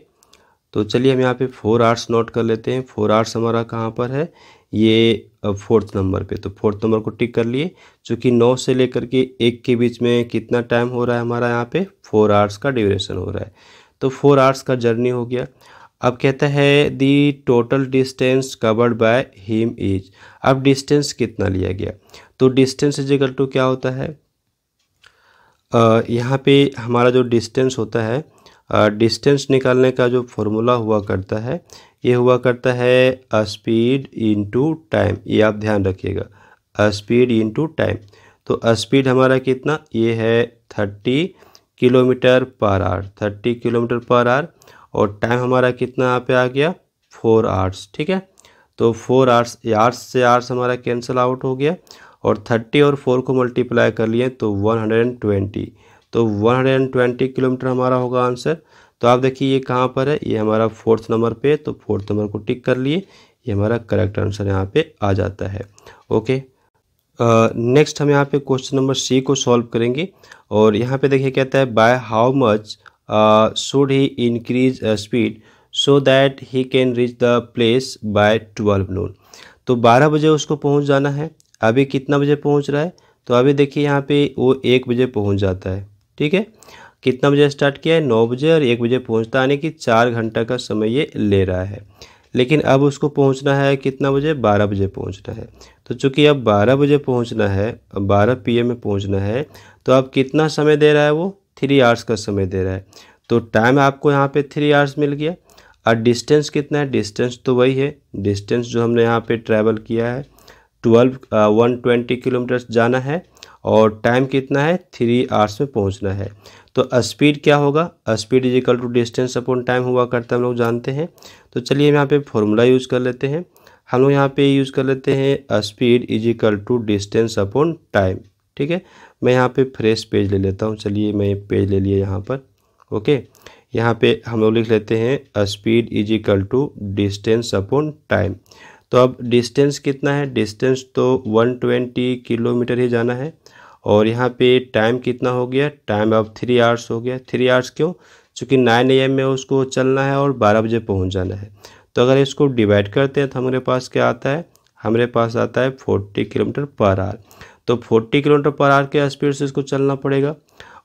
तो चलिए हम यहाँ पे 4 आवर्स नोट कर लेते हैं। 4 आवर्स हमारा कहाँ पर है, ये 4th नंबर पे। तो 4th नंबर को टिक कर लिए, चूँकि 9 से लेकर के 1 के बीच में कितना टाइम हो रहा है हमारा यहाँ पे, 4 आवर्स का ड्यूरेशन हो रहा है। तो 4 आवर्स का जर्नी हो गया। अब कहता है दी total distance covered by him is. अब डिस्टेंस कितना लिया गया, तो डिस्टेंस इज इक्वल टू क्या होता है, यहाँ पे हमारा जो डिस्टेंस होता है, डिस्टेंस निकालने का जो फॉर्मूला हुआ करता है, ये हुआ करता है स्पीड इनटू टाइम। ये आप ध्यान रखिएगा, स्पीड इनटू टाइम। तो स्पीड हमारा कितना, ये है 30 kilometre per hour, 30 kilometre per hour, और टाइम हमारा कितना यहाँ पे आ गया, 4 आवर्स, ठीक है। तो 4 आवर्स, आवर्स से आवर्स हमारा कैंसिल आउट हो गया, और 30 और 4 को मल्टीप्लाई कर लिए तो 120, तो 120 किलोमीटर हमारा होगा आंसर। तो आप देखिए ये कहाँ पर है, ये हमारा 4th नंबर पे, तो 4th नंबर को टिक कर लिए, ये हमारा करेक्ट आंसर यहाँ पे आ जाता है। ओके, नेक्स्ट हम यहाँ पे क्वेश्चन नंबर C को सॉल्व करेंगे, और यहाँ पे देखिए कहता है by how much should he increase speed so that he can reach the place by 12 noon। तो 12 बजे उसको पहुँच जाना है। अभी कितना बजे पहुँच रहा है, तो अभी देखिए यहाँ पे वो 1 बजे पहुँच जाता है, ठीक है। कितना बजे स्टार्ट किया है, 9 बजे, और 1 बजे पहुँचता, यानी कि 4 घंटा का समय ये ले रहा है। लेकिन अब उसको पहुँचना है कितना बजे, 12 बजे पहुँचना है। तो चूँकि अब 12 बजे पहुँचना है, 12 PM में पहुँचना है, तो अब कितना समय दे रहा है वो, 3 आवर्स का समय दे रहा है। तो टाइम आपको यहाँ पे 3 आवर्स मिल गया। और डिस्टेंस कितना है, डिस्टेंस तो वही है, डिस्टेंस जो हमने यहाँ पे ट्रैवल किया है 120 किलोमीटर जाना है और टाइम कितना है 3 आवर्स में पहुँचना है। तो स्पीड क्या होगा, speed is equal to distance upon time हुआ करता है, हम लोग जानते हैं। तो चलिए हम यहाँ पे फॉर्मूला यूज़ कर लेते हैं। हम लोग यहाँ पे यूज़ कर लेते हैं speed is equal to distance upon time. ठीक है, मैं यहाँ पे फ्रेश पेज ले लेता हूँ। चलिए मैं पेज ले लिया यहाँ पर। ओके, यहाँ पे हम लोग लिख लेते हैं speed is equal to distance upon time. तो अब डिस्टेंस कितना है, डिस्टेंस तो 120 किलोमीटर ही जाना है। और यहाँ पे टाइम कितना हो गया, टाइम अब 3 आवर्स हो गया। 3 आवर्स क्यों, चूँकि 9 AM में उसको चलना है और 12 बजे पहुँच जाना है। तो अगर इसको डिवाइड करते हैं तो हमारे पास क्या आता है, हमारे पास आता है 40 किलोमीटर पर आवर। तो 40 किलोमीटर पर आवर के स्पीड से इसको चलना पड़ेगा।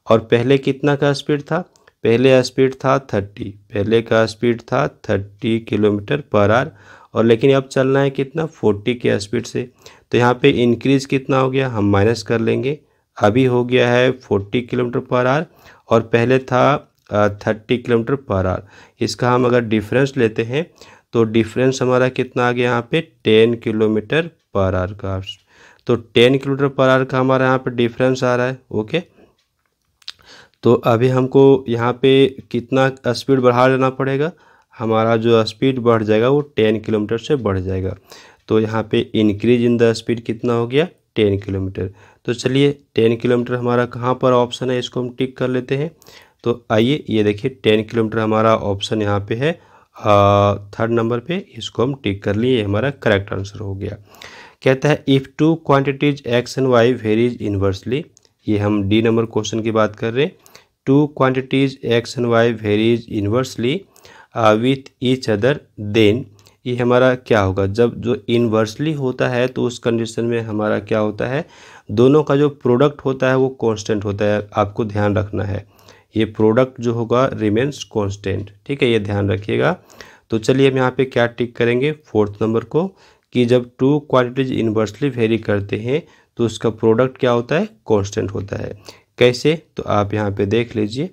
और पहले कितना का स्पीड था, पहले स्पीड था 30, पहले का स्पीड था 30 किलोमीटर पर आवर। और लेकिन अब चलना है कितना, 40 के स्पीड से। तो यहाँ पे इंक्रीज कितना हो गया, हम माइनस कर लेंगे। अभी हो गया है 40 किलोमीटर पर आवर और पहले था 30 किलोमीटर पर आवर। इसका हम अगर डिफरेंस लेते हैं तो डिफरेंस हमारा कितना आ गया यहाँ पे 10 किलोमीटर पर आवर का। तो 10 किलोमीटर पर आवर का हमारा यहाँ पे डिफरेंस आ रहा है। ओके, तो अभी हमको यहाँ पे कितना स्पीड बढ़ा लेना पड़ेगा, हमारा जो स्पीड बढ़ जाएगा वो 10 किलोमीटर से बढ़ जाएगा। तो यहाँ पे इंक्रीज इन द स्पीड कितना हो गया 10 किलोमीटर। तो चलिए 10 किलोमीटर हमारा कहाँ पर ऑप्शन है, इसको हम टिक कर लेते हैं। तो आइए ये देखिए 10 किलोमीटर हमारा ऑप्शन यहाँ पे है 3rd नंबर पे, इसको हम टिक कर लिए, हमारा करेक्ट आंसर हो गया। कहता है if two quantities X and Y varies inversely, ये हम डी नंबर क्वेश्चन की बात कर रहे हैं। Two quantities X and Y varies inversely with each other, then ये हमारा क्या होगा, जब जो इन्वर्सली होता है तो उस कंडीशन में हमारा क्या होता है, दोनों का जो प्रोडक्ट होता है वो कांस्टेंट होता है। आपको ध्यान रखना है, ये प्रोडक्ट जो होगा रिमेन्स कांस्टेंट। ठीक है, ये ध्यान रखिएगा। तो चलिए हम यहाँ पे क्या टिक करेंगे 4th नंबर को, कि जब टू क्वांटिटीज इन्वर्सली वेरी करते हैं तो उसका प्रोडक्ट क्या होता है, कांस्टेंट होता है। कैसे, तो आप यहाँ पे देख लीजिए।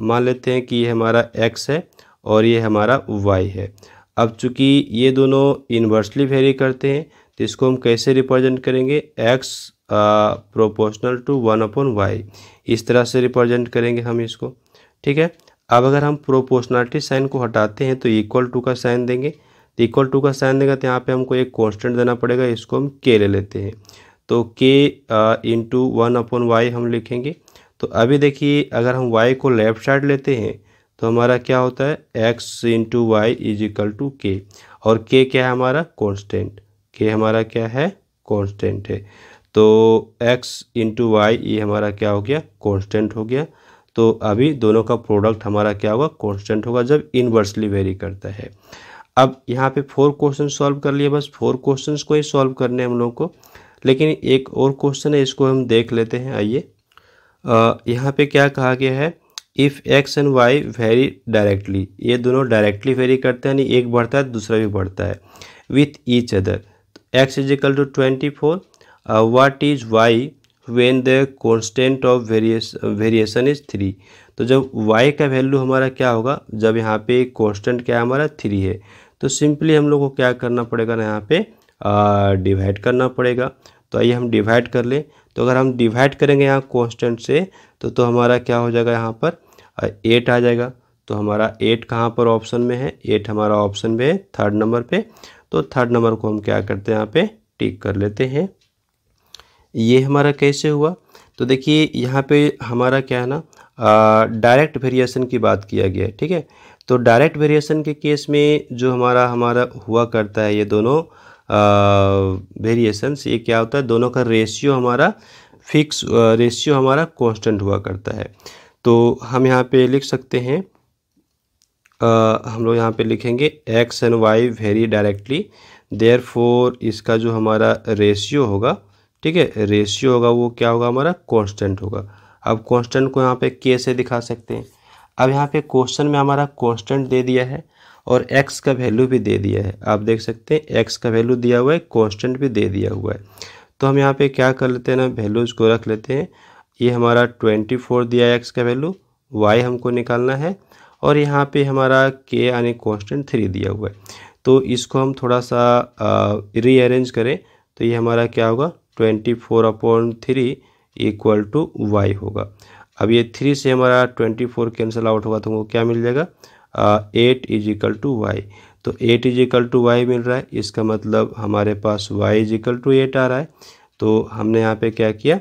मान लेते हैं कि ये हमारा x है और ये हमारा y है। अब चूंकि ये दोनों इन्वर्सली वेरी करते हैं तो इसको हम कैसे रिप्रेजेंट करेंगे, x प्रोपोर्शनल टू 1/y, इस तरह से रिप्रेजेंट करेंगे हम इसको। ठीक है, अब अगर हम प्रोपोर्शनलिटी साइन को हटाते हैं तो इक्वल टू का साइन देंगे। तो इक्वल टू का साइन देगा तो यहाँ पे हमको एक कांस्टेंट देना पड़ेगा, इसको हम k ले लेते हैं। तो k इंटू 1/y हम लिखेंगे। तो अभी देखिए अगर हम y को लेफ्ट साइड लेते हैं तो हमारा क्या होता है, x into Y is equal to K. और k क्या है हमारा, कांस्टेंट, k हमारा क्या है, कांस्टेंट है। तो x इंटू वाई ये हमारा क्या हो गया, कांस्टेंट हो गया। तो अभी दोनों का प्रोडक्ट हमारा क्या होगा, कांस्टेंट होगा जब इनवर्सली वेरी करता है। अब यहाँ पे 4 क्वेश्चन सॉल्व कर लिए, बस 4 क्वेश्चंस को ही सॉल्व करने हैं हम लोग को। लेकिन एक और क्वेश्चन है, इसको हम देख लेते हैं। आइए यहाँ पे क्या कहा गया है, if X and Y vary directly, ये दोनों डायरेक्टली वेरी करते हैं, यानी एक बढ़ता है दूसरा भी बढ़ता है, with each other. X is equal to 24, what is Y when the constant of variation is 3। तो जब y का वैल्यू हमारा क्या होगा, जब यहाँ पे कांस्टेंट क्या है हमारा 3 है, तो सिंपली हम लोग को क्या करना पड़ेगा ना, यहाँ पे डिवाइड करना पड़ेगा। तो आइए हम डिवाइड कर लें। तो अगर हम डिवाइड करेंगे यहाँ कांस्टेंट से तो हमारा क्या हो जाएगा, यहाँ पर 8 आ जाएगा। तो हमारा 8 कहाँ पर ऑप्शन में है, 8 हमारा ऑप्शन में है 3rd नंबर पे। तो 3rd नंबर को हम क्या करते हैं, यहाँ पे टिक कर लेते हैं। ये हमारा कैसे हुआ, तो देखिए यहाँ पे हमारा क्या है ना, डायरेक्ट वेरिएशन की बात किया गया है। ठीक है, तो डायरेक्ट वेरिएशन के केस में जो हमारा हुआ करता है, ये दोनों वेरिएशंस, ये क्या होता है, दोनों का रेशियो हमारा फिक्स, रेशियो हमारा कांस्टेंट हुआ करता है। तो हम यहाँ पे लिख सकते हैं, हम लोग यहाँ पे लिखेंगे X and Y vary directly, therefore इसका जो हमारा रेशियो होगा, ठीक है, रेशियो होगा वो क्या होगा, हमारा कांस्टेंट होगा। अब कांस्टेंट को यहाँ पे के से दिखा सकते हैं। अब यहाँ पे क्वेश्चन में हमारा कांस्टेंट दे दिया है और x का वैल्यू भी दे दिया है। आप देख सकते हैं x का वैल्यू दिया हुआ है, कांस्टेंट भी दे दिया हुआ है। तो हम यहाँ पे क्या कर लेते हैं ना, वैल्यूज़ को रख लेते हैं। ये हमारा 24 दिया है x का वैल्यू, y हमको निकालना है और यहाँ पे हमारा k यानी कांस्टेंट 3 दिया हुआ है। तो इसको हम थोड़ा सा रीअरेंज करें तो ये हमारा क्या होगा 24/3 इक्वल टू y होगा। अब ये 3 से हमारा 24 कैंसिल आउट होगा तो हमको क्या मिल जाएगा 8 इज इक्वल टू वाई। तो 8 इज इक्वल टू वाई मिल रहा है, इसका मतलब हमारे पास y इज इक्वल टू 8 आ रहा है। तो हमने यहाँ पे क्या किया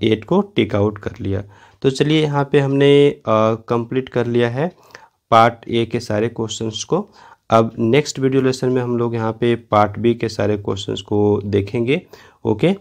8 को टिक आउट कर लिया। तो चलिए यहाँ पे हमने कंप्लीट कर लिया है पार्ट ए के सारे क्वेश्चंस को। अब नेक्स्ट वीडियो लेसन में हम लोग यहाँ पे पार्ट बी के सारे क्वेश्चंस को देखेंगे। ओके।